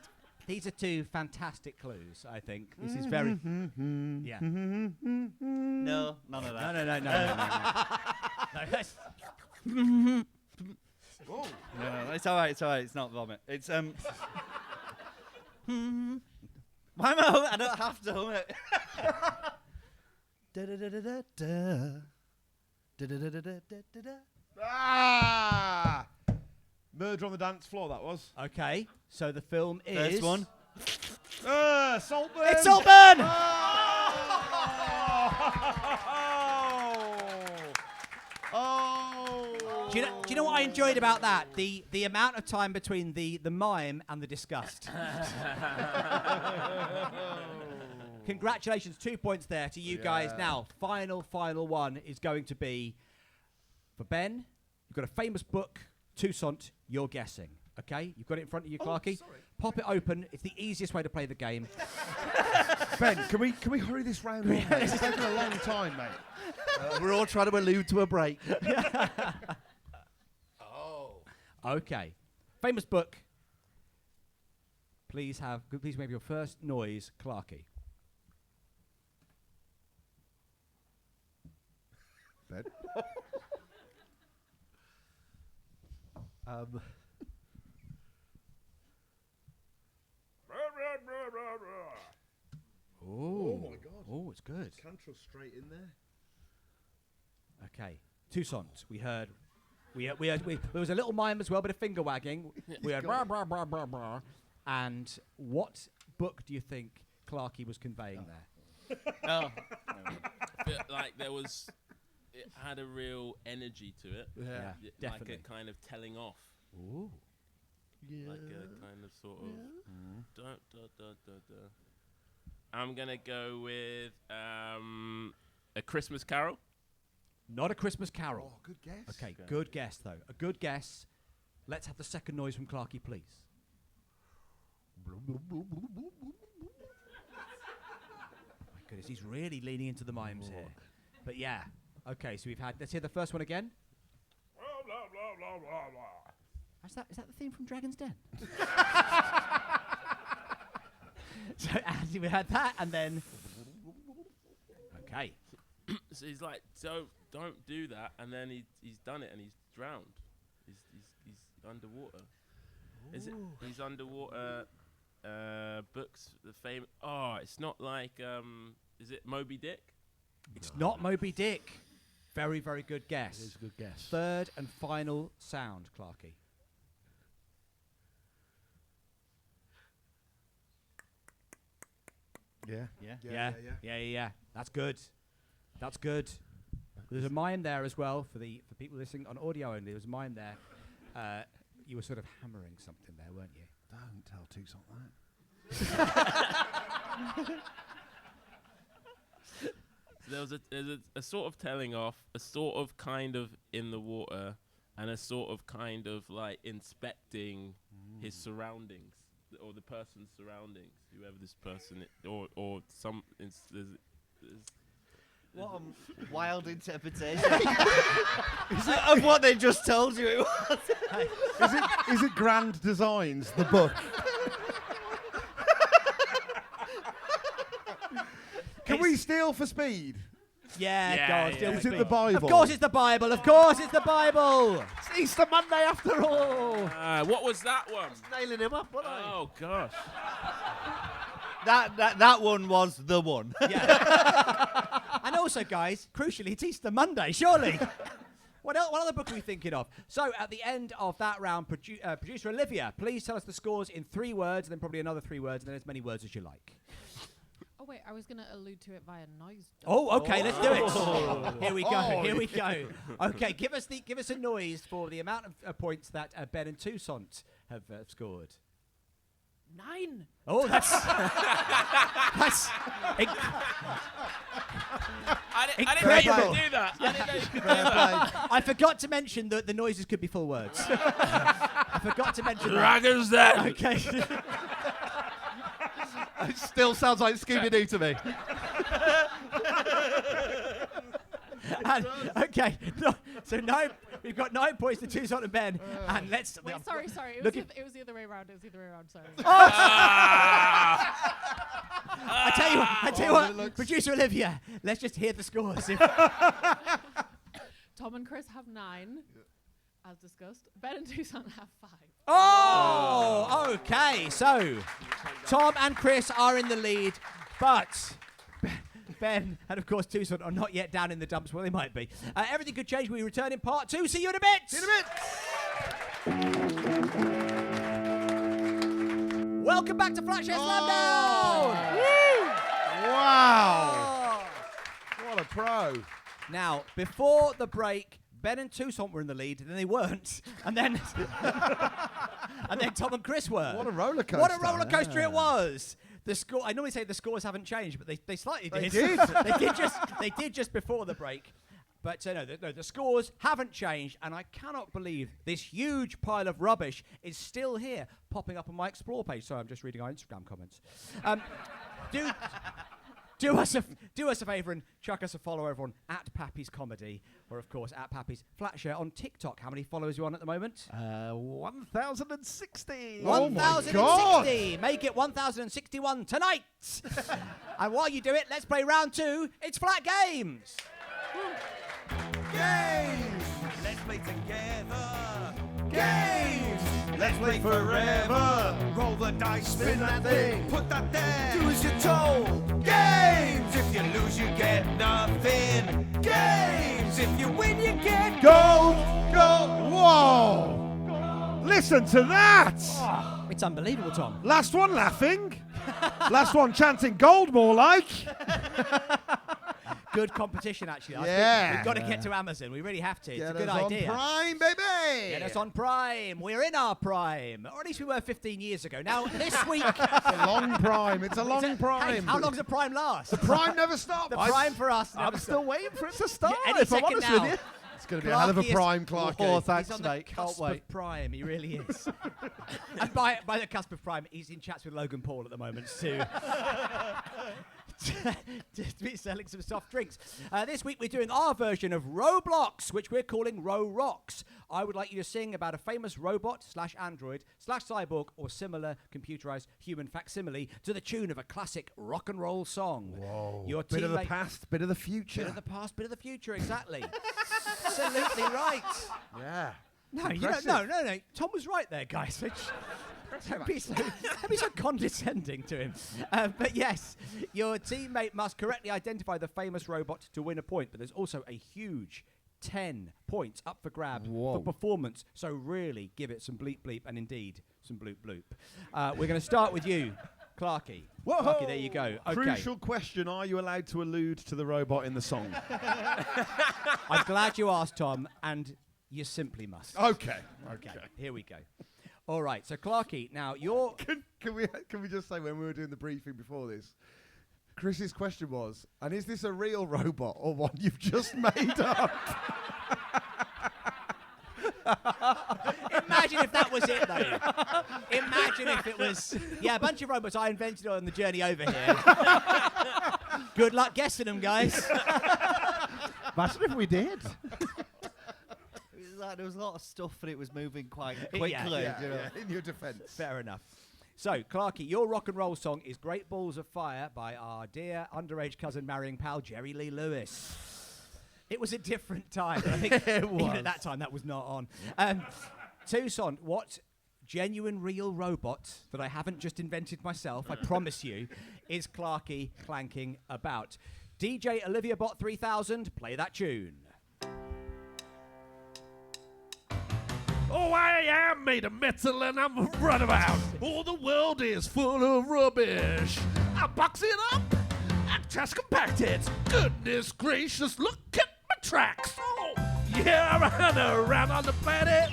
are 2 fantastic clues. I think this is very. Yeah. No, none of that. No. No, that's- No, it's all right. It's not vomit. It's Why am I don't have to hum it. Murder on the dance floor, that was. Okay, so the film is. First one. Saltburn! It's Saltburn! Oh! Do you know what I enjoyed about that? The amount of time between the mime and the disgust. Congratulations, 2 points there to you guys. Now, final one is going to be for Ben. You've got a famous book, Toussaint, you're guessing. Okay? You've got it in front of you, Clarky. Sorry. Pop it open. It's the easiest way to play the game. Ben, can we hurry this round on, mate? It's taking a long time, mate. We're all trying to allude to a break. Okay. Famous book. Please make your first noise, Clarky. Ben? Oh my God. Oh, it's good. Cantrill straight in there. Okay. Toussaint, we heard. There was a little mime as well, but a finger wagging. We heard brah, brah, brah, brah, brah. And what book do you think Clarky was conveying there? Oh. Like it had a real energy to it. Yeah, Like definitely. a kind of telling off. Ooh. Like a kind of sort of. Da, da, da, da, da. I'm gonna go with A Christmas Carol. Not A Christmas Carol. Oh, good guess. Okay, good guess, though. A good guess. Let's have the second noise from Clarky, please. My goodness, he's really leaning into the mimes here. But yeah. Okay, so we've had... Let's hear the first one again. Is that the theme from Dragon's Den? So Andy, we had that, and then... Okay. So he's like, don't do that, and then he's done it, and he's drowned. He's underwater. Is it? He's underwater. books. The famous. Oh, it's not like. Is it Moby Dick? It's not Moby Dick. Very, very good guess. It is a good guess. Third and final sound, Clarky. Yeah. That's good. That's good. There's a mime there as well for people listening on audio only. There's a mime there. You were sort of hammering something there, weren't you? Don't tell Toussaint that. There was a sort of telling off, a sort of kind of in the water, and a sort of kind of like inspecting his surroundings, or the person's surroundings, whoever this person is, or some. What a wild interpretation of what they just told you it was. Is it Grand Designs, the book? Can we steal for speed? Yeah, go on. Is it the Bible? Of course it's the Bible. Of course it's the Bible. It's Easter Monday after all. What was that one? Nailing him up, wasn't I? Oh gosh. That one was the one. Yeah. And also, guys, crucially, it's Easter Monday, surely. What other book are we thinking of? So, at the end of that round, producer Olivia, please tell us the scores in 3 words, and then probably another 3 words, and then as many words as you like. Oh, wait, I was going to allude to it via noise. Oh, okay, let's do it. Here we go, here we go. Okay, give us a noise for the amount of points that Ben and Toussaint have scored. 9. Oh, that's I didn't know you could do that. I didn't know you could do that. I forgot to mention that the noises could be full words. I forgot to mention Dragon's Den. Okay. It still sounds like Scooby-Doo to me. Okay, so we've got 9 points to Toussaint and Ben, and let's. Wait, sorry. It was the other way around. Sorry. I tell you what, producer Olivia, let's just hear the scores. Tom and Chris have 9, as discussed. Ben and Toussaint have 5. Oh, okay. So Tom and Chris are in the lead, but Ben and, of course, Toussaint are not yet down in the dumps. Well, they might be. Everything could change when we return in part 2. See you in a bit. Welcome back to Flatshare Slamdown. Wow. What a pro. Now, before the break, Ben and Toussaint were in the lead, and then they weren't. And then Tom and Chris were. What a roller coaster. What a roller coaster it was. The score. I normally say the scores haven't changed, but they slightly did. They did. they did just before the break. But no, the scores haven't changed, and I cannot believe this huge pile of rubbish is still here, popping up on my Explore page. Sorry, I'm just reading our Instagram comments. Do us a favour and chuck us a follow over on @Pappy's Comedy, or of course @Pappy's Flatshare on TikTok. How many followers are you on at the moment? 1,060. 1,060. Make it 1,061 tonight. And while you do it, let's play round 2. It's Flat Games. Games! Let's play together. Games! Let's play forever. Roll the dice, spin that thing, put that there. Do as you're told. Games! If you lose, you get nothing. Games! If you win, you get Gold! Whoa! Listen to that! It's unbelievable, Tom. Last one laughing. Last one chanting gold more like. Good competition, actually. I Yeah. think we've got to get to Amazon. We really have to. It's Get a good us idea. on Prime, baby! Get us on Prime. We're in our prime. Or at least we were 15 years ago. Now, this week... It's a long prime. It's a long prime. Hey, how long does a prime last? The prime never stops. The prime for us. I'm still waiting for it to start, Yeah, any if I'm second honest now. with you. It's going to be a hell of a Clarky is- prime, Clarky. Oh, thanks, He's on the mate. Can't cusp wait. of prime. He really is. And by the cusp of prime, he's in chats with Logan Paul at the moment to be selling some soft drinks. This week we're doing our version of Roblox, which we're calling Ro Rocks. I would like you to sing about a famous robot / android / cyborg or similar computerized human facsimile to the tune of a classic rock and roll song. Whoa. Your Bit of the teammate- past, bit of the future. Bit of the past, bit of the future, exactly. Absolutely right. Yeah. No, Impressive. no. Tom was right there, guys. Don't be so condescending to him. But yes, your teammate must correctly identify the famous robot to win a point. But there's also a huge 10 points up for grabs for performance. So really give it some bleep bleep and indeed some bloop bloop. We're going to start with you, Clarky. Clarky, there you go. Okay. Crucial question, are you allowed to allude to the robot in the song? I'm glad you asked, Tom, and you simply must. Okay. Here we go. All right, so Clarky, now you're... Can we just say, when we were doing the briefing before this, Chris's question was, and is this a real robot or one you've just made up? Imagine if that was it, though. Imagine if it was... Yeah, a bunch of robots I invented on the journey over here. Good luck guessing them, guys. Imagine if we did. There was a lot of stuff and it was moving quite quickly. In your defence. Fair enough. So, Clarky, your rock and roll song is Great Balls of Fire by our dear underage cousin marrying pal, Jerry Lee Lewis. It was a different time. I think even at that time, that was not on. Toussaint, what genuine real robot that I haven't just invented myself, I promise you, is Clarky clanking about? DJ Olivia Bot 3000, play that tune. Oh, I am made of metal and I'm a runabout. Oh, the world is full of rubbish. I box it up, I just compact it. Goodness gracious, look at my tracks. Oh, yeah, I run around on the planet.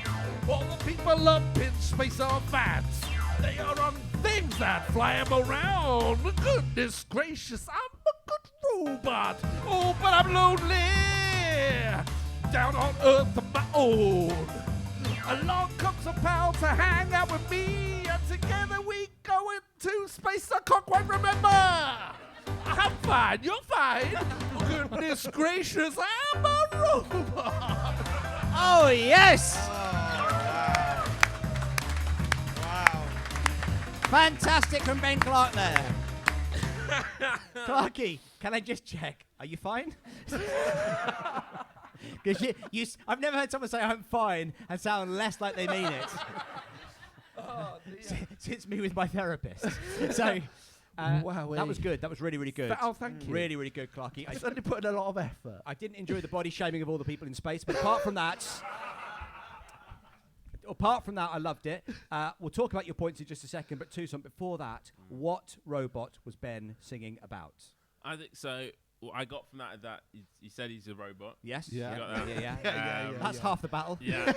All the people up in space are fats. They are on things that fly them around. Goodness gracious, I'm a good robot. Oh, but I'm lonely. Down on Earth on my own. Along comes a pal to hang out with me, and together we go into space I can't quite remember. I'm fine, you're fine. Goodness gracious, I'm a robot. Oh, yes! Wow. Fantastic from Ben Clark there. Clarky, can I just check? Are you fine? Because I've never heard someone say I'm fine and sound less like they mean it. Since me with my therapist. So, that was good. That was really, really good. Oh, thank you. Really, really good, Clarky. I certainly put in a lot of effort. I didn't enjoy the body shaming of all the people in space, but apart from that, I loved it. We'll talk about your points in just a second, but Toussaint, before that, what robot was Ben singing about? I think so. What I got from that he said he's a robot. Yes. You got that? Yeah. That's half the battle. Yeah.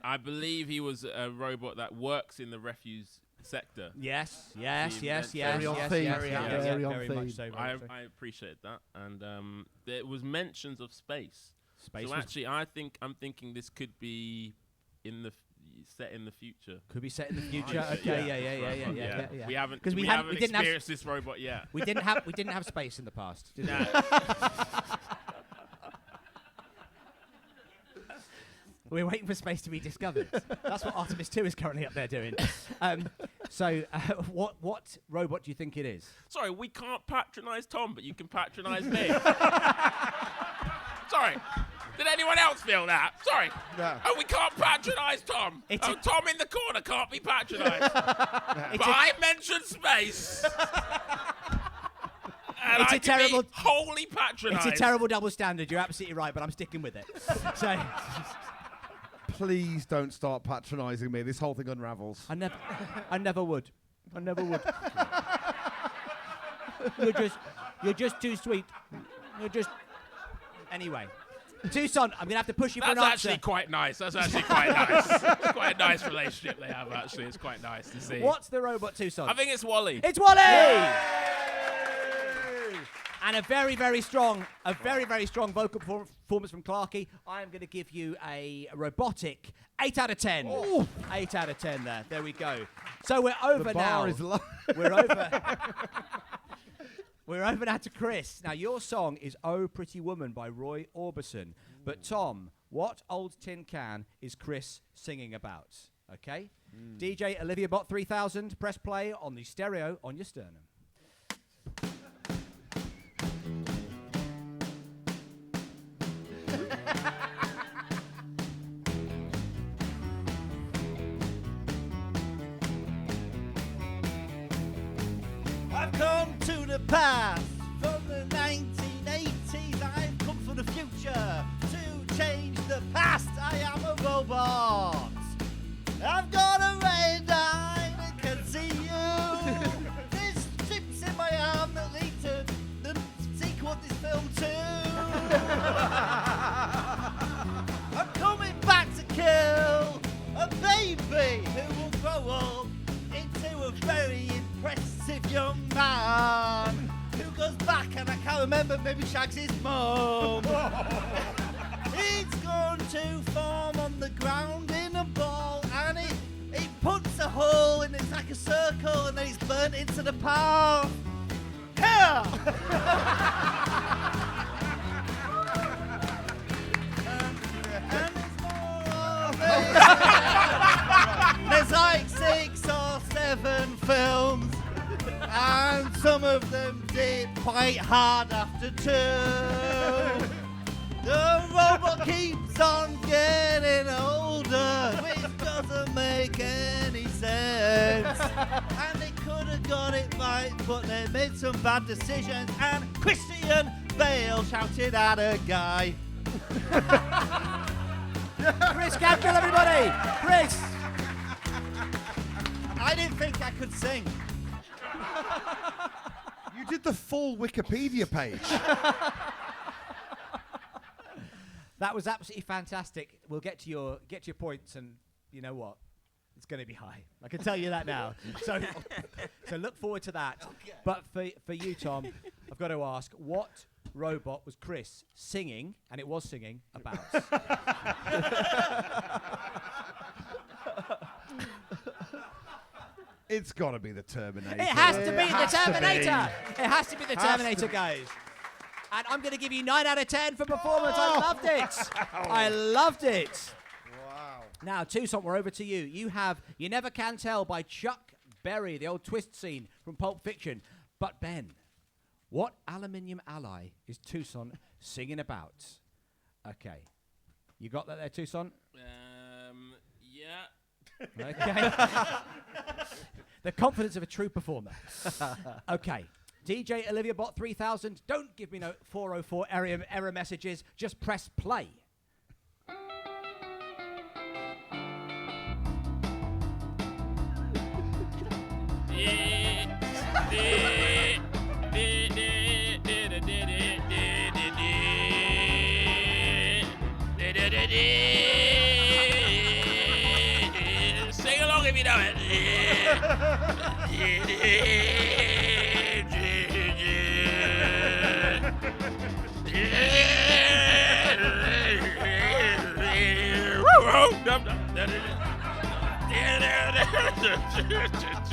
I believe he was a robot that works in the refuse sector. Yes. Very on theme. Very much so. I appreciate that. And there was mentions of space. Space. So actually, I'm thinking this could be set in the future. Could be set in the future. Okay. Yeah. We haven't didn't experienced this robot yet. We didn't have space in the past, did we? We're waiting for space to be discovered. That's what Artemis 2 is currently up there doing. What robot do you think it is? Sorry, we can't patronise Tom, but you can patronise me. Sorry. Did anyone else feel that? Sorry. No. Oh, we can't patronise Tom. Tom in the corner can't be patronised. But I mentioned space. And It's I a can terrible- be wholly patronised. It's a terrible double standard. You're absolutely right, but I'm sticking with it. So Please don't start patronising me. This whole thing unravels. I never would. You're just too sweet. Anyway. Toussaint, I'm going to have to push you for an That's answer. actually quite nice. That's actually quite nice. It's quite a nice relationship they have, actually. It's quite nice to see. What's the robot, Toussaint? I think it's Wally. It's Wally! And a very, very strong vocal performance from Clarky. I am going to give you a robotic 8 out of 10. Oh. 8 out of 10 there. There we go. So we're over The now. bar is low. We're over. We're over now to Chris. Now, your song is Oh Pretty Woman by Roy Orbison. But, Tom, what old tin can is Chris singing about? Okay? DJ Olivia Bot 3000, press play on the stereo on your sternum. past. From the 1980s, I've come from the future to change the past. I am a robot. I've got a red eye that can see you. There's chips in my arm that lead to the sequel of this film too. I'm coming back to kill a baby who will grow up into a very impressive young man who goes back and I can't remember, maybe shags his mum. It's going to form on the ground in a ball and it puts a hole and it's like a circle and then it's burnt into the path. Yeah! And there's more of it. There's like 6 or 7 films and some of them did quite hard after 2. The robot keeps on getting older, which doesn't make any sense. And they could have got it right, but they made some bad decisions. And Christian Bale shouted at a guy. Chris Cantrill, everybody! Chris! I didn't think I could sing. You did the full Wikipedia page. That was absolutely fantastic. We'll get to your points, and you know what? It's going to be high. I can tell you that now. So look forward to that. Okay. But for you, Tom, I've got to ask, what robot was Chris singing, and it was singing, about? It's got to be the Terminator. It has to be the Terminator. It has to be the Terminator, guys. And I'm going to give you 9 out of 10 for performance. I loved it. I loved it. Wow. Now, Toussaint, we're over to you. You have You Never Can Tell by Chuck Berry, the old twist scene from Pulp Fiction. But, Ben, what aluminium ally is Toussaint singing about? Okay. You got that there, Toussaint? Yeah. Okay. The confidence of a true performer. Okay. DJ Olivia Bot 3000, don't give me no 404 error messages, just press play. Sing along if you know it.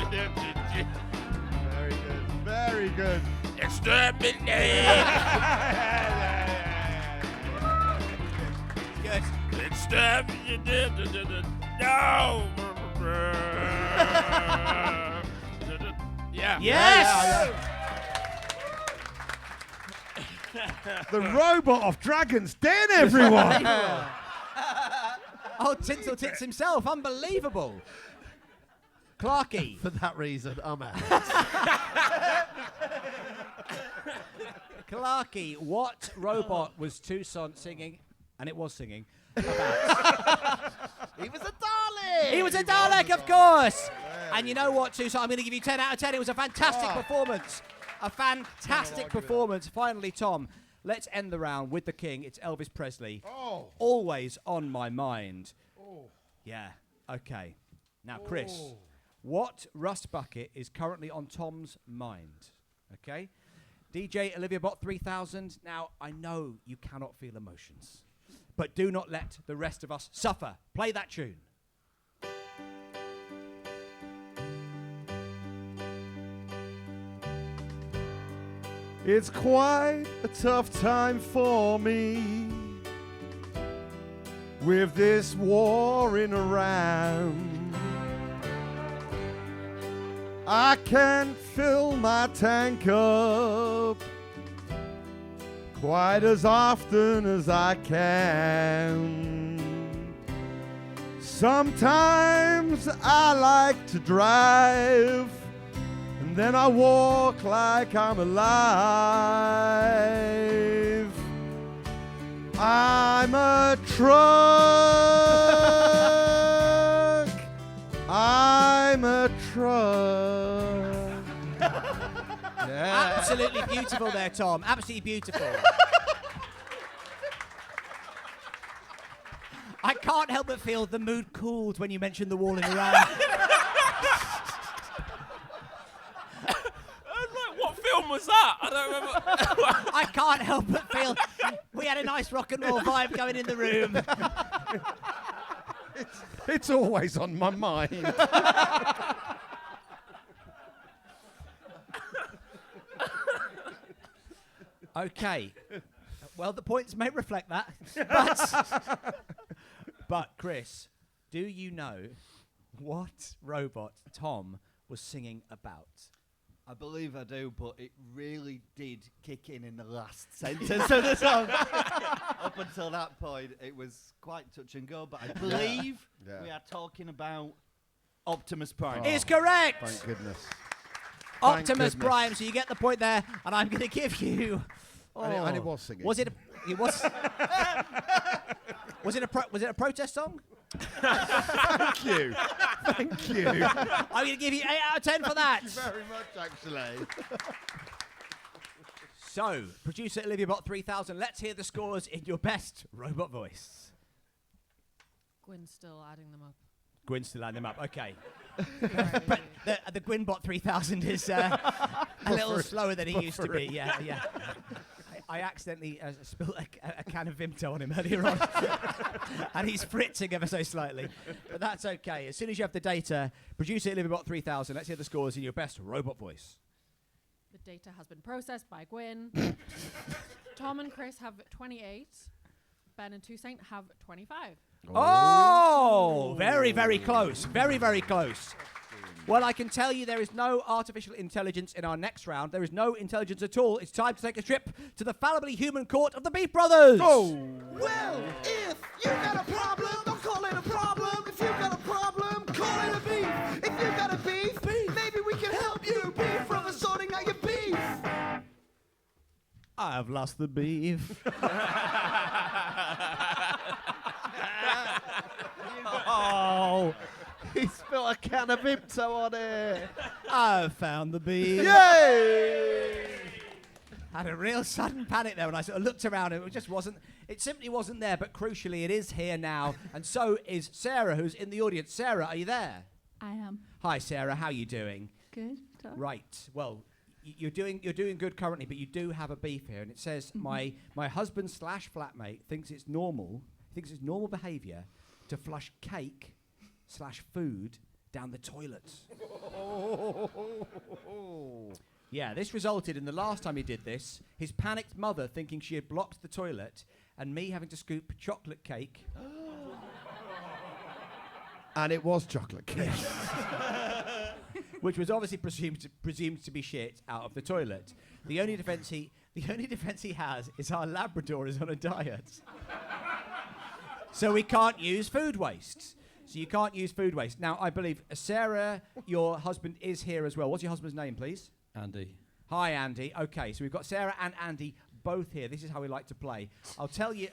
Very good. Very good. Exterminate. Good. Exterminate. No. Yeah. Yes! The robot of Dragon's Den, everyone! Oh, Tinsel Tits himself, unbelievable. Clarky. For that reason, I'm out. Clarky, what robot was Toussaint singing, and it was singing, about? He was a Dalek! He was a Dalek, of course! And you know what, Toussaint? I'm going to give you 10 out of 10. It was a fantastic performance. A fantastic performance. Finally, Tom, let's end the round with the king. It's Elvis Presley. Oh. Always on my mind. Oh. Yeah, okay. Now, Chris, what rust bucket is currently on Tom's mind? Okay? DJ Olivia Bot 3000. Now, I know you cannot feel emotions, but do not let the rest of us suffer. Play that tune. It's quite a tough time for me with this warring around. I can't fill my tank up quite as often as I can. Sometimes I like to drive and then I walk like I'm alive. I'm a truck. I'm a truck. Yeah. Absolutely beautiful there, Tom. Absolutely beautiful. I can't help but feel the mood cooled when you mentioned the wall in Iran. What film was that? I don't remember. I can't help but feel we had a nice rock and roll vibe going in the room. It's always on my mind. Okay. Well, the points may reflect that. But Chris, do you know what robot Tom was singing about? I believe I do, but it really did kick in the last sentence of the song. Up until that point, it was quite touch and go, but I believe we are talking about Optimus Prime. Is correct! Thank goodness. Optimus Prime, so you get the point there, and I'm going to give you... And it was singing. Was it a protest song? Thank you. Thank you. I'm going to give you 8 out of 10 for that. Thank you very much, actually. So, producer Olivia Bot 3000, let's hear the scores in your best robot voice. Gwyn's still adding them up. Gwyn's still adding them up, okay. But the Gwynbot 3000 is a little slower than he used to be, yeah. I accidentally spilled a can of Vimto on him earlier on. And he's fritzing ever so slightly. But that's okay. As soon as you have the data, producer Olivia 3000, let's hear the scores in your best robot voice. The data has been processed by Gwyn. Tom and Chris have 28. Ben and Toussaint have 25. Oh, very, very close. Very, very close. Well, I can tell you there is no artificial intelligence in our next round. There is no intelligence at all. It's time to take a trip to the fallibly human court of the Beef Brothers. Oh. Well, if you got a problem, don't call it a problem. If you got a problem, call it a beef. If you got a beef, maybe we can help you. Beef Brothers sorting out your beef. I have lost the beef. Oh, he spilled a can of Vimto on it. I found the beef. Yay! Had a real sudden panic there when I sort of looked around and it simply wasn't there, but crucially it is here now, and so is Sarah, who's in the audience. Sarah, are you there? I am. Hi Sarah, how are you doing? Good. Tom. Right, well, you're doing good currently, but you do have a beef here, and it says my husband / flatmate thinks it's normal behaviour to flush cake / food down the toilet. Yeah, this resulted in the last time he did this, his panicked mother thinking she had blocked the toilet, and me having to scoop chocolate cake. And it was chocolate cake. Which was obviously presumed to be shit out of the toilet. The only defence he has is our Labrador is on a diet. So we can't use food waste. So you can't use food waste. Now, I believe, Sarah, your husband is here as well. What's your husband's name, please? Andy. Hi, Andy. Okay, so we've got Sarah and Andy both here. This is how we like to play. I'll tell you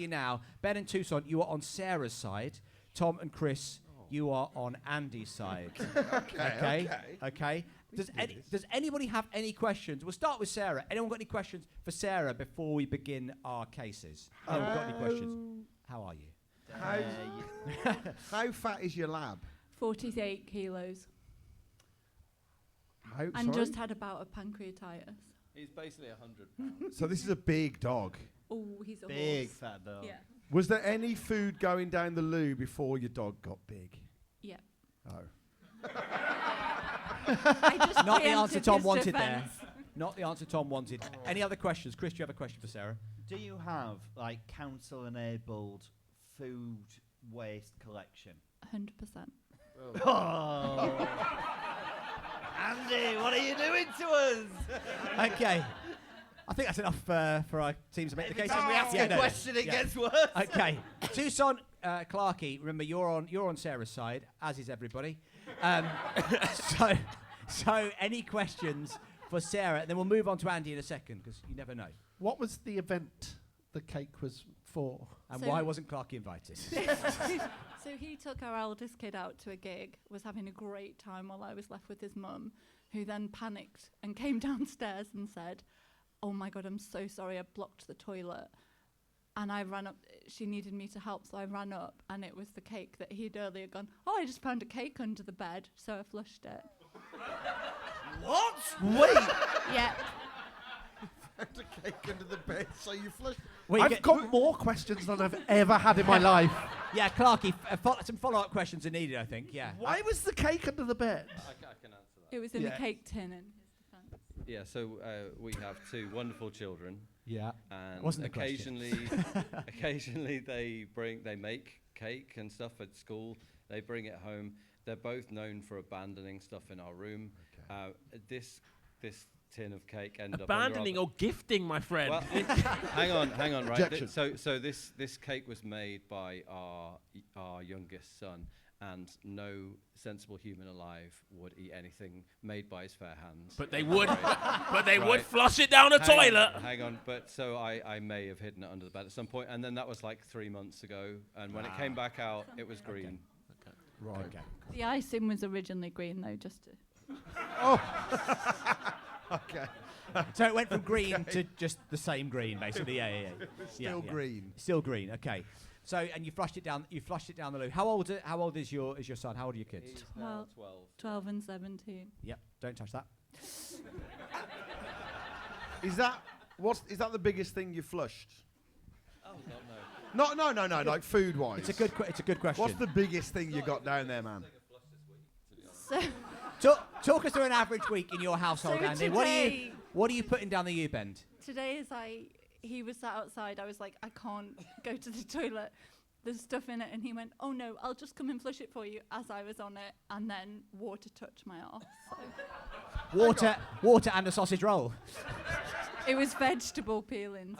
now. Ben and Toussaint, you are on Sarah's side. Tom and Chris, you are on Andy's side. Okay. Does anybody have any questions? We'll start with Sarah. Anyone got any questions for Sarah before we begin our cases? Anyone got any questions? How are you? How fat is your lab? 48 kilos. And just had a bout of pancreatitis. He's basically 100 pounds. So this is a big dog. Oh, he's a Big horse. fat dog. Yeah. Was there any food going down the loo before your dog got big? Yeah. Oh. I just Not the answer preempted Tom his wanted there. defence. Not the answer Tom wanted. Any other questions? Chris, do you have a question for Sarah? Do you have like council-enabled food waste collection? 100%. Oh. Andy, what are you doing to us? Okay. I think that's enough for our teams to make the case. Time we ask a question, it gets worse. Okay. Toussaint, Clarky, remember you're on Sarah's side, as is everybody. So, any questions for Sarah? And then we'll move on to Andy in a second, because you never know. What was the event the cake was for? And So- why wasn't Clarky invited? So he took our eldest kid out to a gig, was having a great time while I was left with his mum, who then panicked and came downstairs and said, "Oh my God, I'm so sorry, I blocked the toilet." And I ran up, she needed me to help, so I ran up, and it was the cake that he'd earlier gone, "Oh, I just found a cake under the bed," so I flushed it. What? Wait. Yeah. Found a cake under the bed, so you flushed. I've got more questions than I've ever had in my life. Yeah, Clarky, some follow-up questions are needed, I think. Yeah. Why was the cake under the bed? I can answer that. It was in the cake tin in his defence. Yeah, so we have 2 wonderful children. Yeah. And Wasn't a question. occasionally they make cake and stuff at school. They bring it home. They're both known for abandoning stuff in our room. This tin of cake ended Abandoning up or gifting, my friend. Well, hang on, right? Objection. So this cake was made by our youngest son, and no sensible human alive would eat anything made by his fair hands. But they would, but they would Right. flush it down the toilet. Hang on, but so I may have hidden it under the bed at some point, and then that was like 3 months ago, and when it came back out, it was green. Right. Okay. The icing was originally green, though, just to... Okay. So it went from green to just the same green, basically. Yeah. Still green. Still green. Okay. So and you flushed it down. You flushed it down the loo. How old is your son? How old are your kids? He's now 12 and 17. Yep. Don't touch that. Is that the biggest thing you flushed? Oh, no. No. Like food-wise. It's a good question. What's the biggest thing you got down there, man? So Talk us through an average week in your household, So Andy. What are you putting down the U-bend? today, as he was sat outside, I was like, I can't go to the toilet. There's stuff in it. And he went, "Oh no, I'll just come and flush it for you," as I was on it. And then water touched my arse. So. Water and a sausage roll. It was vegetable peelings.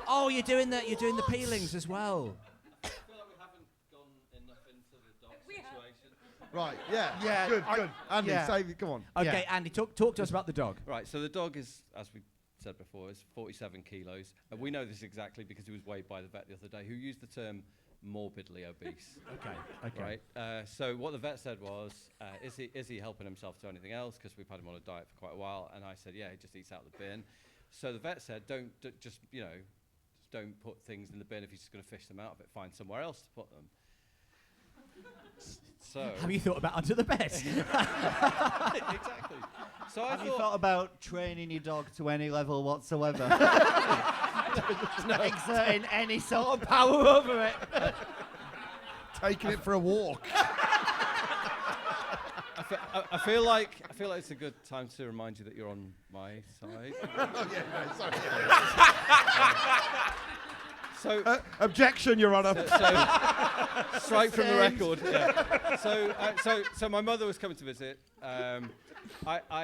Oh, you're doing the peelings as well. I feel like we haven't gone enough into the dog situation. Right, yeah. Yeah, Good. Andy, yeah. save it, come on. Okay, Andy, talk to us about the dog. Right, so the dog is, as we said before, is 47 kilos. And we know this exactly because he was weighed by the vet the other day, who used the term morbidly obese. Okay. Right. So what the vet said was, is he helping himself to anything else? Because we've had him on a diet for quite a while. And I said, yeah, he just eats out of the bin. So the vet said, don't put things in the bin if he's just going to fish them out of it. Find somewhere else to put them. So Have you thought about under the bed? exactly. So I Have you thought about training your dog to any level whatsoever? Not exerting any sort of power over it. Taking it for a walk. I feel like it's a good time to remind you that you're on my side. Oh, yeah, no, sorry. So Objection, Your Honour. straight from the record. Yeah. So my mother was coming to visit. I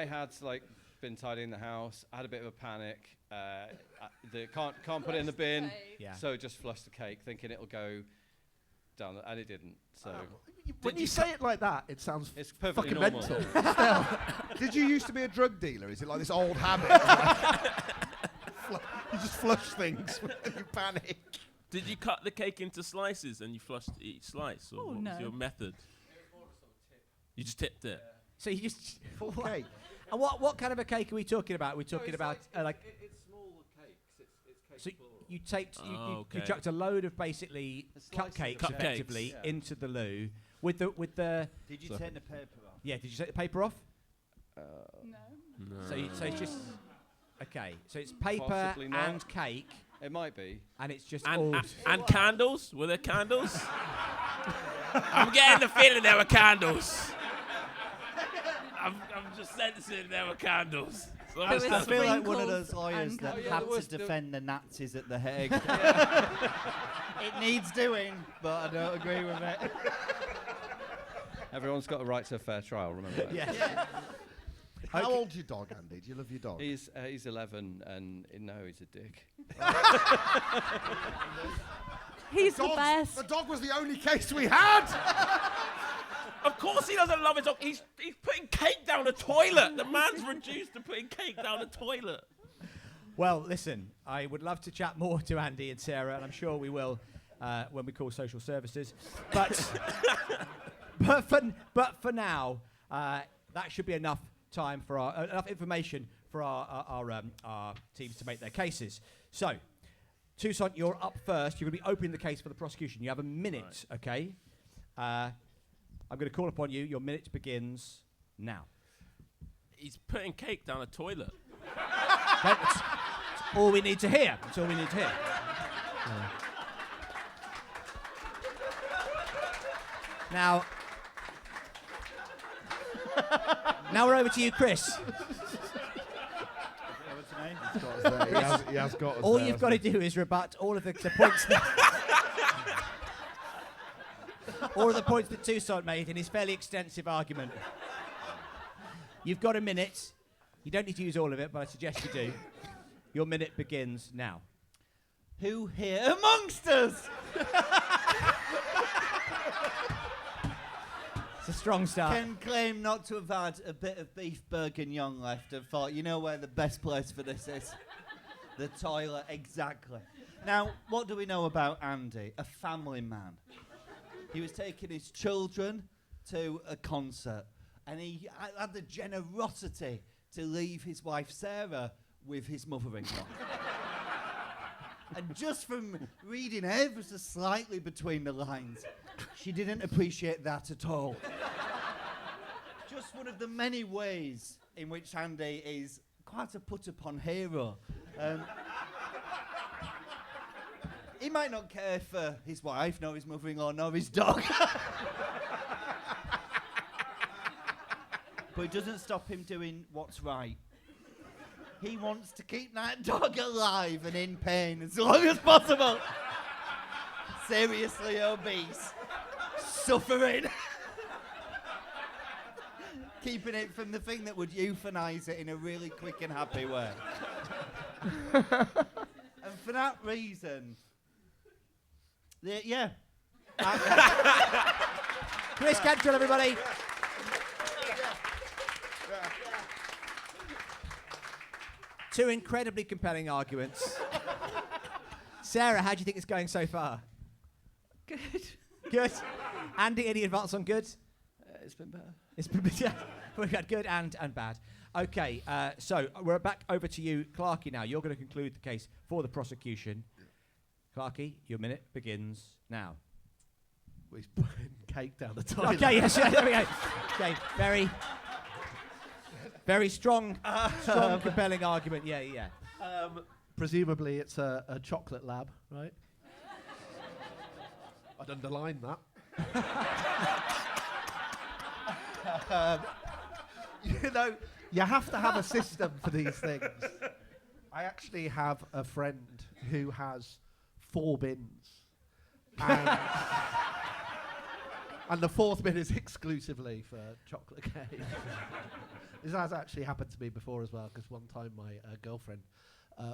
had been tidying the house. I had a bit of a panic. Can't put it in the bin. Yeah. So just flushed the cake, thinking it'll go down, and it didn't. So When you say it like that, it sounds it's perfectly fucking normal. mental. Did you used to be a drug dealer? Is it like this old habit? You just flush things when you panic. Did you cut the cake into slices and you flushed each slice, or Oh, what no. was your method? You just tipped it. So you just Full cake. And what kind of a cake are we talking about? We're talking about it's small cakes. It's so cake plural. you taped you okay. chucked a load of basically cupcakes Cupcakes. effectively Yeah. into the loo with the Did you take the paper off? yeah. Did you take the paper off? No. So it's just okay. So it's paper Possibly not. and cake, It might be. and it's just all. And candles? Were there candles? I'm getting the feeling there were candles. I'm just sensing there were candles. So There was I feel like one of sprinkles those lawyers and that colours. had there was to the- defend the Nazis at The Hague. It needs doing, but I don't agree with it. Everyone's got a right to a fair trial. Remember that. Yeah. How old's your dog, Andy? Do you love your dog? He's 11, and no, he's a dick. He's the best. The dog was the only case we had. Of course he doesn't love his dog. He's putting cake down a toilet. The man's reduced to putting cake down a toilet. Well, listen, I would love to chat more to Andy and Sarah, and I'm sure we will when we call social services. But but for now, that should be enough time for enough information for our teams to make their cases. So, Toussaint, you're up first. You're going to be opening the case for the prosecution. You have a minute, okay? I'm going to call upon you. Your minute begins now. He's putting cake down a toilet. Okay, that's all we need to hear. That's all we need to hear. Now we're over to you, Chris. He has got us All there, you've got to hasn't do is rebut all of the points all of the points that Toussaint made in his fairly extensive argument. You've got a minute. You don't need to use all of it, but I suggest you do. Your minute begins now. Who here amongst us? It's a strong start. Can claim not to have had a bit of beef bourguignon left and thought, you know where the best place for this is? The toilet, exactly. Now, what do we know about Andy? A family man. He was taking his children to a concert, and he had the generosity to leave his wife Sarah with his mother-in-law. And just from reading ever so slightly between the lines, she didn't appreciate that at all. Just one of the many ways in which Andy is quite a put-upon hero. He might not care for his wife, nor his mother-in-law, nor his dog. But it doesn't stop him doing what's right. He wants to keep that dog alive and in pain as long as possible. Seriously obese. Suffering. Keeping it from the thing that would euthanize it in a really quick and happy way. And for that reason, yeah. Chris Cantrill, everybody. Two incredibly compelling arguments. Sarah, how do you think it's going so far? Good. Good. Andy, any advance on good? It's been better. It's been yeah. We've had good and bad. Okay, so we're back over to you, Clarky. Now you're going to conclude the case for the prosecution. Clarky, your minute begins now. He's putting cake down the toilet. Okay, yes, yeah, there we go. Okay, very strong, compelling argument. Yeah. Presumably it's a chocolate lab, right? I'd underline that. You know, you have to have a system for these things. I actually have a friend who has 4 bins. And the 4th bin is exclusively for chocolate cake. This has actually happened to me before as well, because one time my girlfriend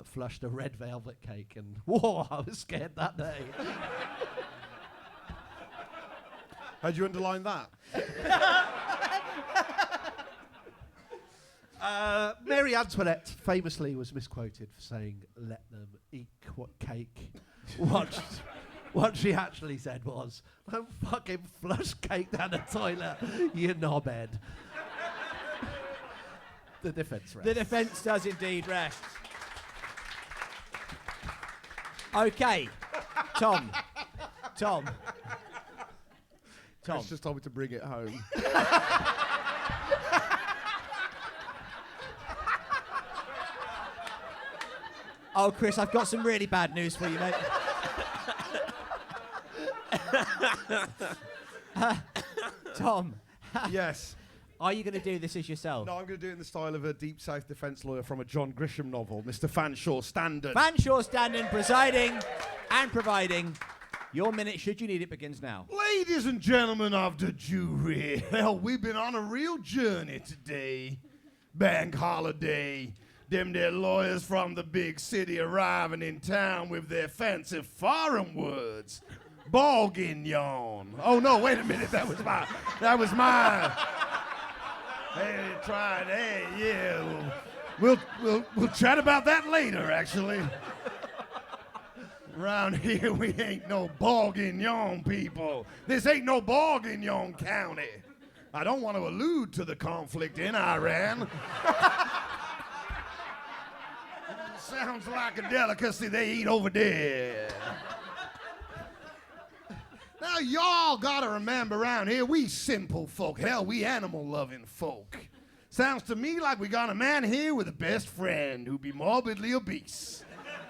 flushed a red velvet cake, and whoa, I was scared that day. How'd you underline that? Mary Antoinette famously was misquoted for saying, "Let them eat cake." What she actually said was, "Don't fucking flush cake down the toilet, you knobhead." The defence rests. The defence does indeed rest. Okay, Tom. Chris just told me to bring it home. Oh, Chris, I've got some really bad news for you, mate. Tom. Yes. Are you going to do this as yourself? No, I'm going to do it in the style of a Deep South defence lawyer from a John Grisham novel, Mr. Fanshawe Standard. Fanshawe Standard presiding and providing. Your minute, should you need it, begins now. Ladies and gentlemen of the jury, well, we've been on a real journey today. Bank holiday. Them there lawyers from the big city arriving in town with their fancy foreign words. bourguignon. Oh no, wait a minute, that was mine. Hey, tried. Hey, yeah. We'll chat about that later, actually. Around here, we ain't no bourguignon people. This ain't no bourguignon county. I don't want to allude to the conflict in Iran. Sounds like a delicacy they eat over there. Now, y'all gotta remember, around here, we simple folk. Hell, we animal-loving folk. Sounds to me like we got a man here with a best friend who be morbidly obese.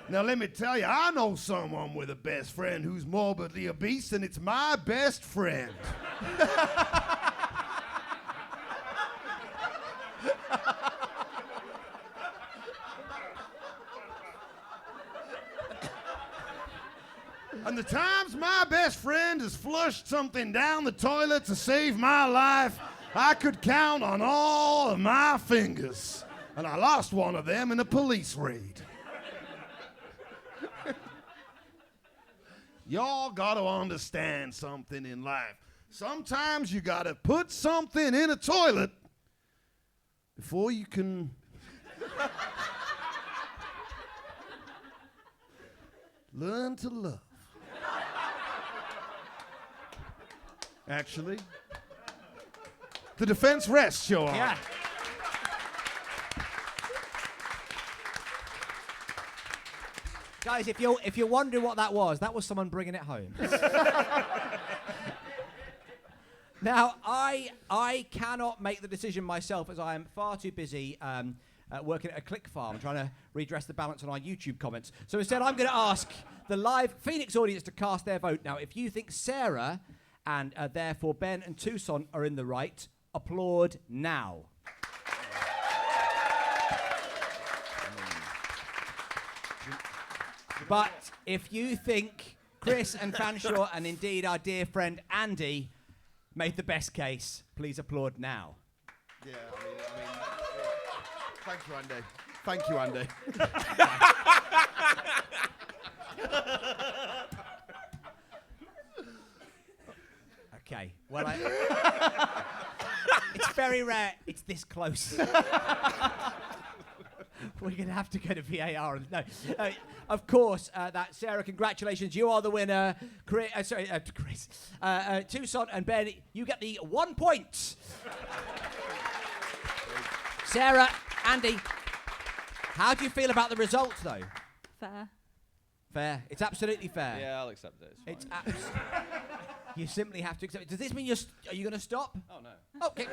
Now, let me tell you, I know someone with a best friend who's morbidly obese, and it's my best friend. And the times my best friend has flushed something down the toilet to save my life, I could count on all of my fingers. And I lost one of them in a police raid. Y'all gotta understand something in life. Sometimes you gotta put something in a toilet before you can learn to love. Actually, the defense rests, Your Honor. Yeah. Guys, if you're wondering what that was someone bringing it home. Now, I cannot make the decision myself as I am far too busy working at a click farm trying to redress the balance on our YouTube comments. So instead, I'm going to ask the live Phoenix audience to cast their vote. Now, if you think Sarah and therefore Ben and Toussaint are in the right, applaud now. But if you think Chris and Fanshawe and indeed our dear friend Andy made the best case, please applaud now. Yeah, I mean, thank you, Andy. Thank you, Andy. Okay, well, it's very rare it's this close. We're going to have to go to VAR. No, of course, that Sarah, congratulations. You are the winner. Chris, Toussaint and Ben, you get the 1 point. Sarah, Andy, how do you feel about the results, though? Fair. Fair. It's absolutely fair. Yeah, I'll accept it. It's you simply have to accept it. Does this mean are you going to stop? Oh, no. Okay.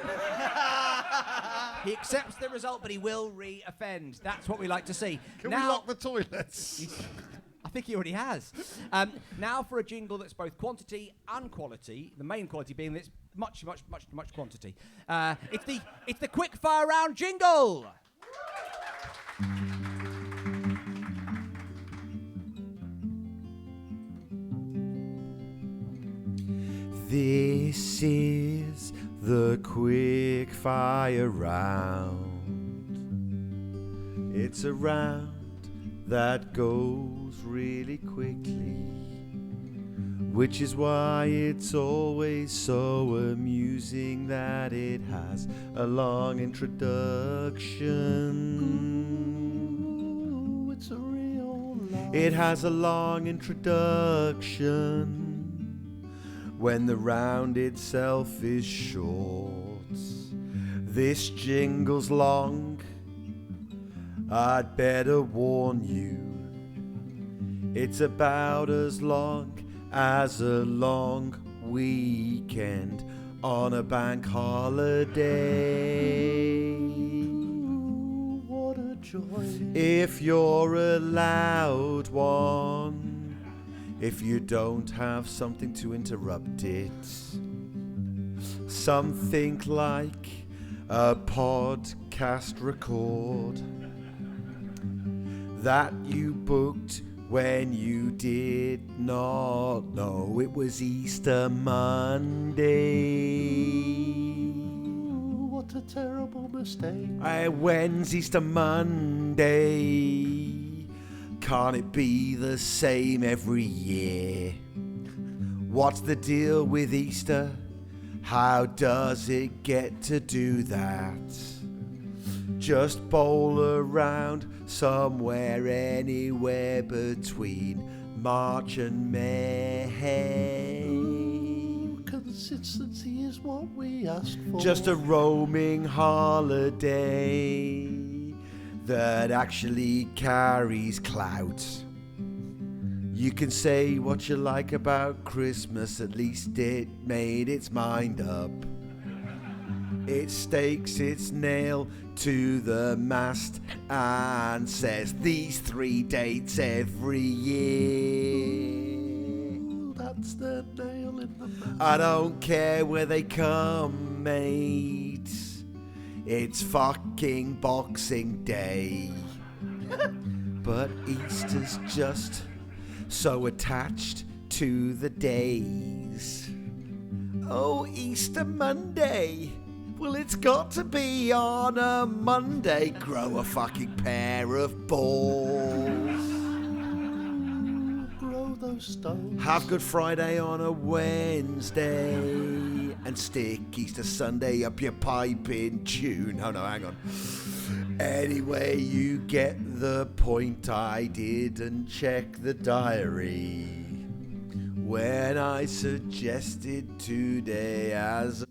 He accepts the result, but he will re-offend. That's what we like to see. Can we lock the toilets? I think he already has. Now for a jingle that's both quantity and quality. The main quality being that it's much quantity. It's the quick fire round jingle. This is the quick fire round. It's a round that goes really quickly, which is why it's always so amusing that it has a long introduction. Ooh, it's a real long. It has a long introduction when the round itself is short. This jingle's long, I'd better warn you. It's about as long as a long weekend on a bank holiday. Ooh, what a joy. If you're a loud one, if you don't have something to interrupt it, something like a podcast record that you booked when you did not know it was Easter Monday. What a terrible mistake. When's Easter Monday? Can't it be the same every year? What's the deal with Easter? How does it get to do that? Just bowl around somewhere, anywhere between March and May. Consistency is what we ask for. Just a roaming holiday that actually carries clout. You can say what you like about Christmas, at least it made its mind up. It stakes its nail to the mast and says these 3 dates every year. That's the nail in the mast. I don't care where they come, mate. It's fucking Boxing Day. But Easter's just so attached to the days. Oh, Easter Monday. Well, it's got to be on a Monday. Grow a fucking pair of balls. Grow those stones. Have Good Friday on a Wednesday. And stick Easter Sunday up your pipe in tune. Oh no, hang on. Anyway, you get the point. I didn't check the diary when I suggested today as a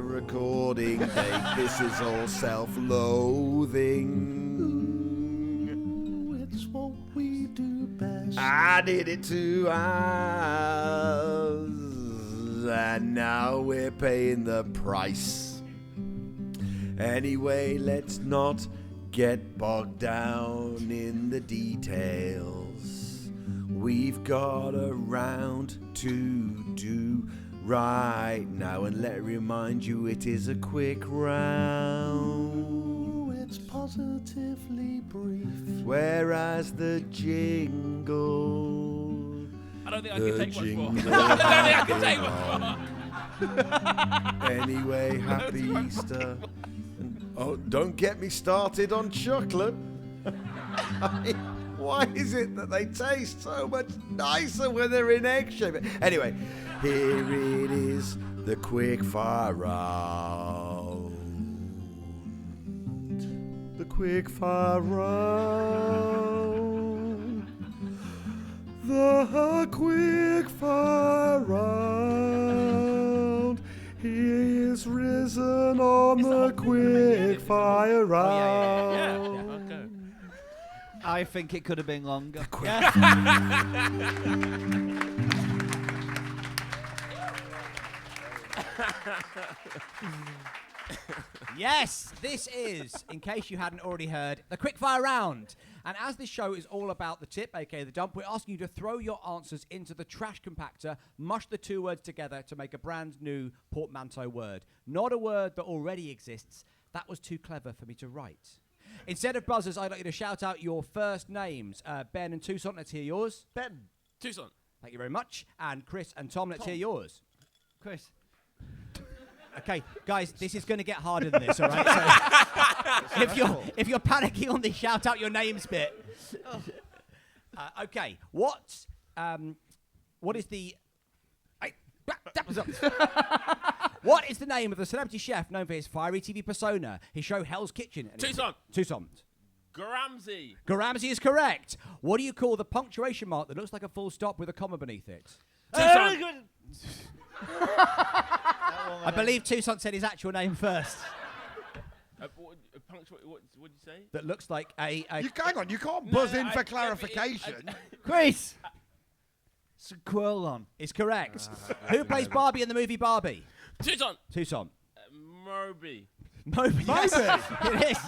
recording date. This is all self-loathing. It's what we do best. I did it to us, and now we're paying the price. Anyway, let's not get bogged down in the details. We've got a round to do right now, and let me remind you, it is a quick round. It's positively brief. Whereas the jingle, I don't think I can take much more. jingle I don't think I can take much more. Anyway, happy Easter. Oh, don't get me started on chocolate. Why is it that they taste so much nicer when they're in egg shape? Anyway, here it is, the quick fire round. The quick fire round. The quick fire round. He is risen on the quick fire round. Okay. I think it could have been longer. Yes, this is, in case you hadn't already heard, the quickfire round. And as this show is all about the tip, aka the dump, we're asking you to throw your answers into the trash compactor, mush the 2 words together to make a brand new portmanteau word. Not a word that already exists. That was too clever for me to write. Instead of buzzers, I'd like you to shout out your first names. Ben and Toussaint, let's hear yours. Ben. Toussaint. Thank you very much. And Chris and Tom, let's hear yours. Chris. Okay, guys, this is going to get harder than this, all right? So if you're panicking on the shout out your names bit. Okay, what is the... What is the name of the celebrity chef known for his fiery TV persona, his show Hell's Kitchen? Toussaint. Toussaint. Garamsey. Garamsey is correct. What do you call the punctuation mark that looks like a full stop with a comma beneath it? Toussaint. I believe Toussaint said his actual name first. What did you say? That looks like a Hang on, you can't buzz in for clarification. Chris. Squirrelon. is correct. Who plays Barbie in the movie Barbie? Toussaint. Toussaint. Moby. Moby. Yes, it is.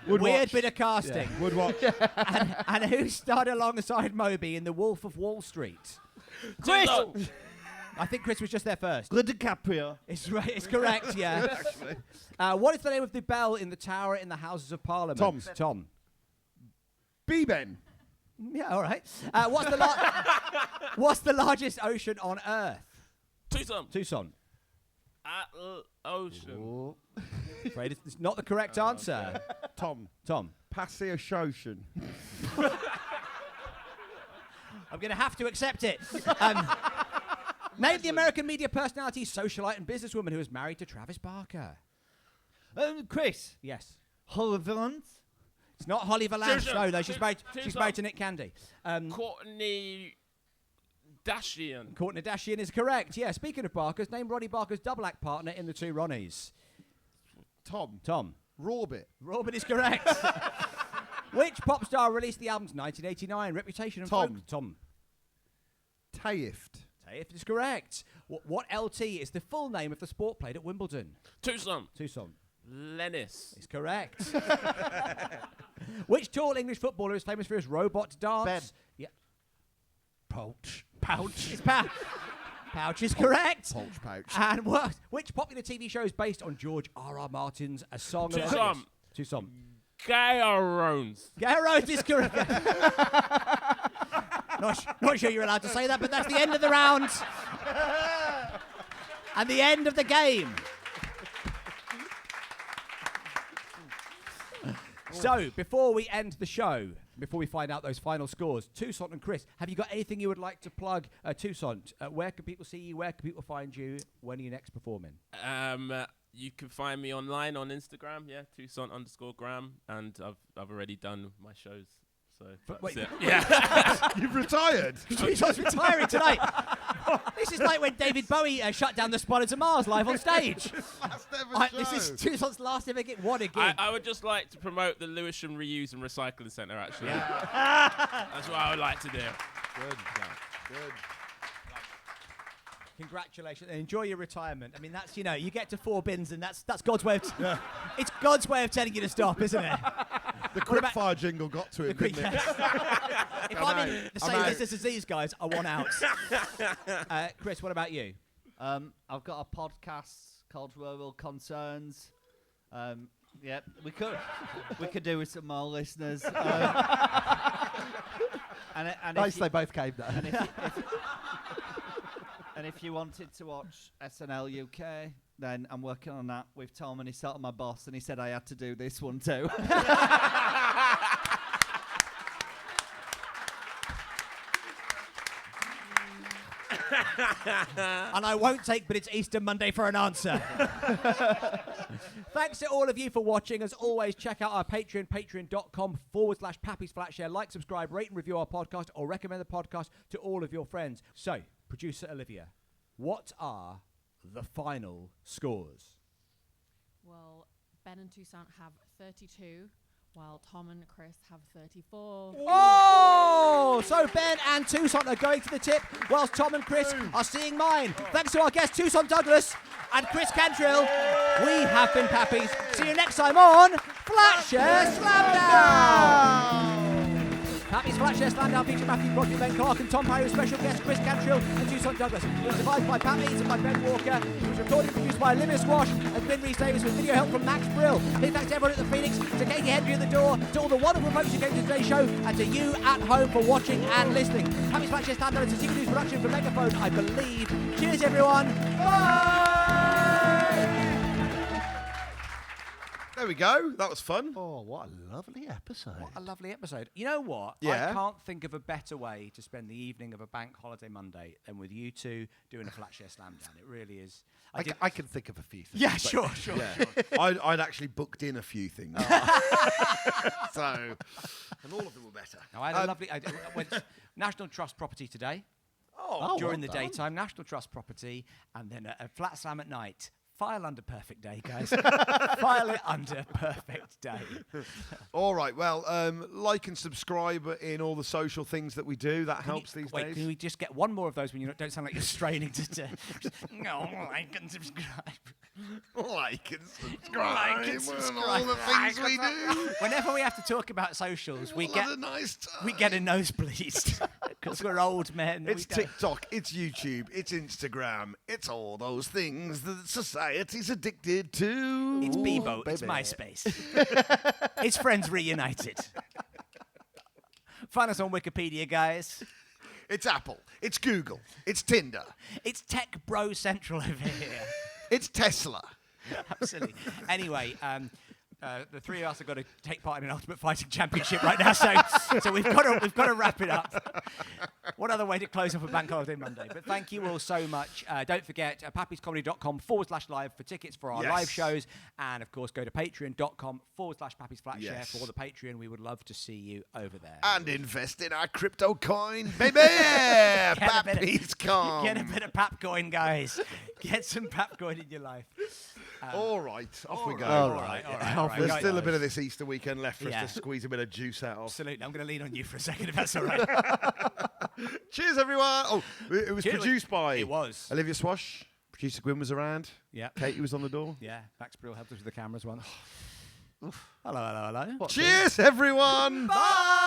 Weird bit of casting. Would watch. And who starred alongside Moby in The Wolf of Wall Street? Chris. I think Chris was just there first. Good DiCaprio. It's right. It's correct. Yeah. What is the name of the bell in the tower in the Houses of Parliament? Tom. B-Ben. Yeah. All right. What's the largest ocean on Earth? Toussaint. Ocean. Ocean. Afraid it's not the correct answer. Tom. Tom. Passive Ocean. I'm going to have to accept it. Name the American media personality, socialite, and businesswoman who is married to Travis Barker. Chris. Yes. Holly Valance. It's not Holly Valance. Susan. No, she's married to Nick Candy. Courtney Dashian. Courtney Dashian is correct. Yeah. Speaking of Barkers, name Ronnie Barker's double act partner in the Two Ronnies. Tom. Rorbit is correct. Which pop star released the albums 1989? Reputation and Folk? Tom. Tayift is correct. What LT is the full name of the sport played at Wimbledon? Toussaint. Lennis is correct. Which tall English footballer is famous for his robot dance? Ben. Yeah. Pouch. It's Pouch is correct. Pouch. And which popular TV show is based on George R.R. Martin's A Song of Toussaint. Toussaint. Gayarones. Gayarones is correct. Not sure you're allowed to say that, but that's the end of the round. And the end of the game. So, before we end the show, before we find out those final scores, Toussaint and Chris, have you got anything you would like to plug? Toussaint, where can people see you? Where can people find you? When are you next performing? You can find me online on Instagram, Toussaint_Gram, and I've already done my shows. So that's it. Yeah. You've retired. Toussaint's retiring tonight. This is like when David Bowie shut down the Spotted to Mars live on stage. Last ever show. This is Toussaint's last ever gig. What a gig. I would just like to promote the Lewisham Reuse and Recycling Centre, actually. Yeah. That's what I would like to do. Good. Congratulations and enjoy your retirement. I mean, that's, you get to 4 bins and that's God's way of... It's God's way of telling you to stop, isn't it? The quickfire jingle got to him, didn't it? If I'm in the same business as these guys, I want out. Chris, what about you? I've got a podcast called Rural Concerns. We could do with some more listeners. Nice they both came though. And if you wanted to watch SNL UK, then I'm working on that with Tom, and he's sort of my boss, and he said I had to do this one too. And I won't take, but it's Easter Monday for an answer. Thanks to all of you for watching. As always, check out our Patreon, patreon.com/Pappy's Flatshare. Like, subscribe, rate and review our podcast, or recommend the podcast to all of your friends. So, producer Olivia, what are the final scores? Well, Ben and Toussaint have 32, while Tom and Chris have 34. Oh! So Ben and Toussaint are going to the tip, whilst Tom and Chris are seeing mine. Thanks to our guests, Toussaint Douglass and Chris Cantrill. We have been Pappies. See you next time on Flatshare Slamdown! Pappy's Flatshare Slamdown featuring Matthew Crosby, Ben Clark and Tom Parry-Wicks, special guests Chris Cantrill and Toussaint Douglass. It was devised by Pappy and by Ben Walker. It was recorded and produced by Olivia Squash and Glyn Rees-Davis with video help from Max Brill. Big thanks to everyone at the Phoenix, to Katie Hendry at the door, to all the wonderful folks who came to today's show, and to you at home for watching and listening. Pappy's Flatshare Slamdown is a Secret News production for Megaphone, I believe. Cheers, everyone. Bye! There we go. That was fun. Oh, what a lovely episode. What a lovely episode. You know what? Yeah. I can't think of a better way to spend the evening of a bank holiday Monday than with you two doing a Flatshare Slamdown. It really is. I can think of a few things. Yeah, sure. Yeah. I'd actually booked in a few things. And all of them were better. Now, I had a lovely... I went National Trust property today. During the daytime, National Trust property, and then a flat slam at night. File under perfect day, guys. File it under perfect day. All right. Well, like and subscribe in all the social things that we do. That helps these days. Can we just get one more of those when you don't sound like you're straining to no, like and subscribe. Like and subscribe. Like and subscribe. All the things we do. Whenever we have to talk about socials, we get a nice time. We get a nosebleed because we're old men. It's TikTok, it's YouTube, it's Instagram, it's all those things that society's addicted to. It's Bebo, it's MySpace. It's Friends Reunited. Find us on Wikipedia, guys. It's Apple, it's Google, it's Tinder. It's Tech Bro Central over here. It's Tesla. Absolutely. Anyway, The three of us have got to take part in an Ultimate Fighting Championship right now, so we've got to wrap it up. What other way to close off a Bank Holiday Monday? But thank you all so much. Don't forget pappyscomedy.com/live for tickets for our live shows, and of course go to patreon.com/Pappy's Flatshare for the Patreon. We would love to see you over there. And invest in our crypto coin, baby. Pappy's coin. Get a bit of pap coin, guys. Get some pap coin in your life. All right, off we go. All right. There's still a bit of this Easter weekend left for us to squeeze a bit of juice out of. Absolutely. I'm going to lean on you for a second if that's all right. Cheers, everyone. Oh, it was produced by... It was. Olivia Swash. Producer Gwyn was around. Yeah. Katie was on the door. Yeah. Max Brill helped us with the cameras once. Hello. Cheers, everyone. Bye.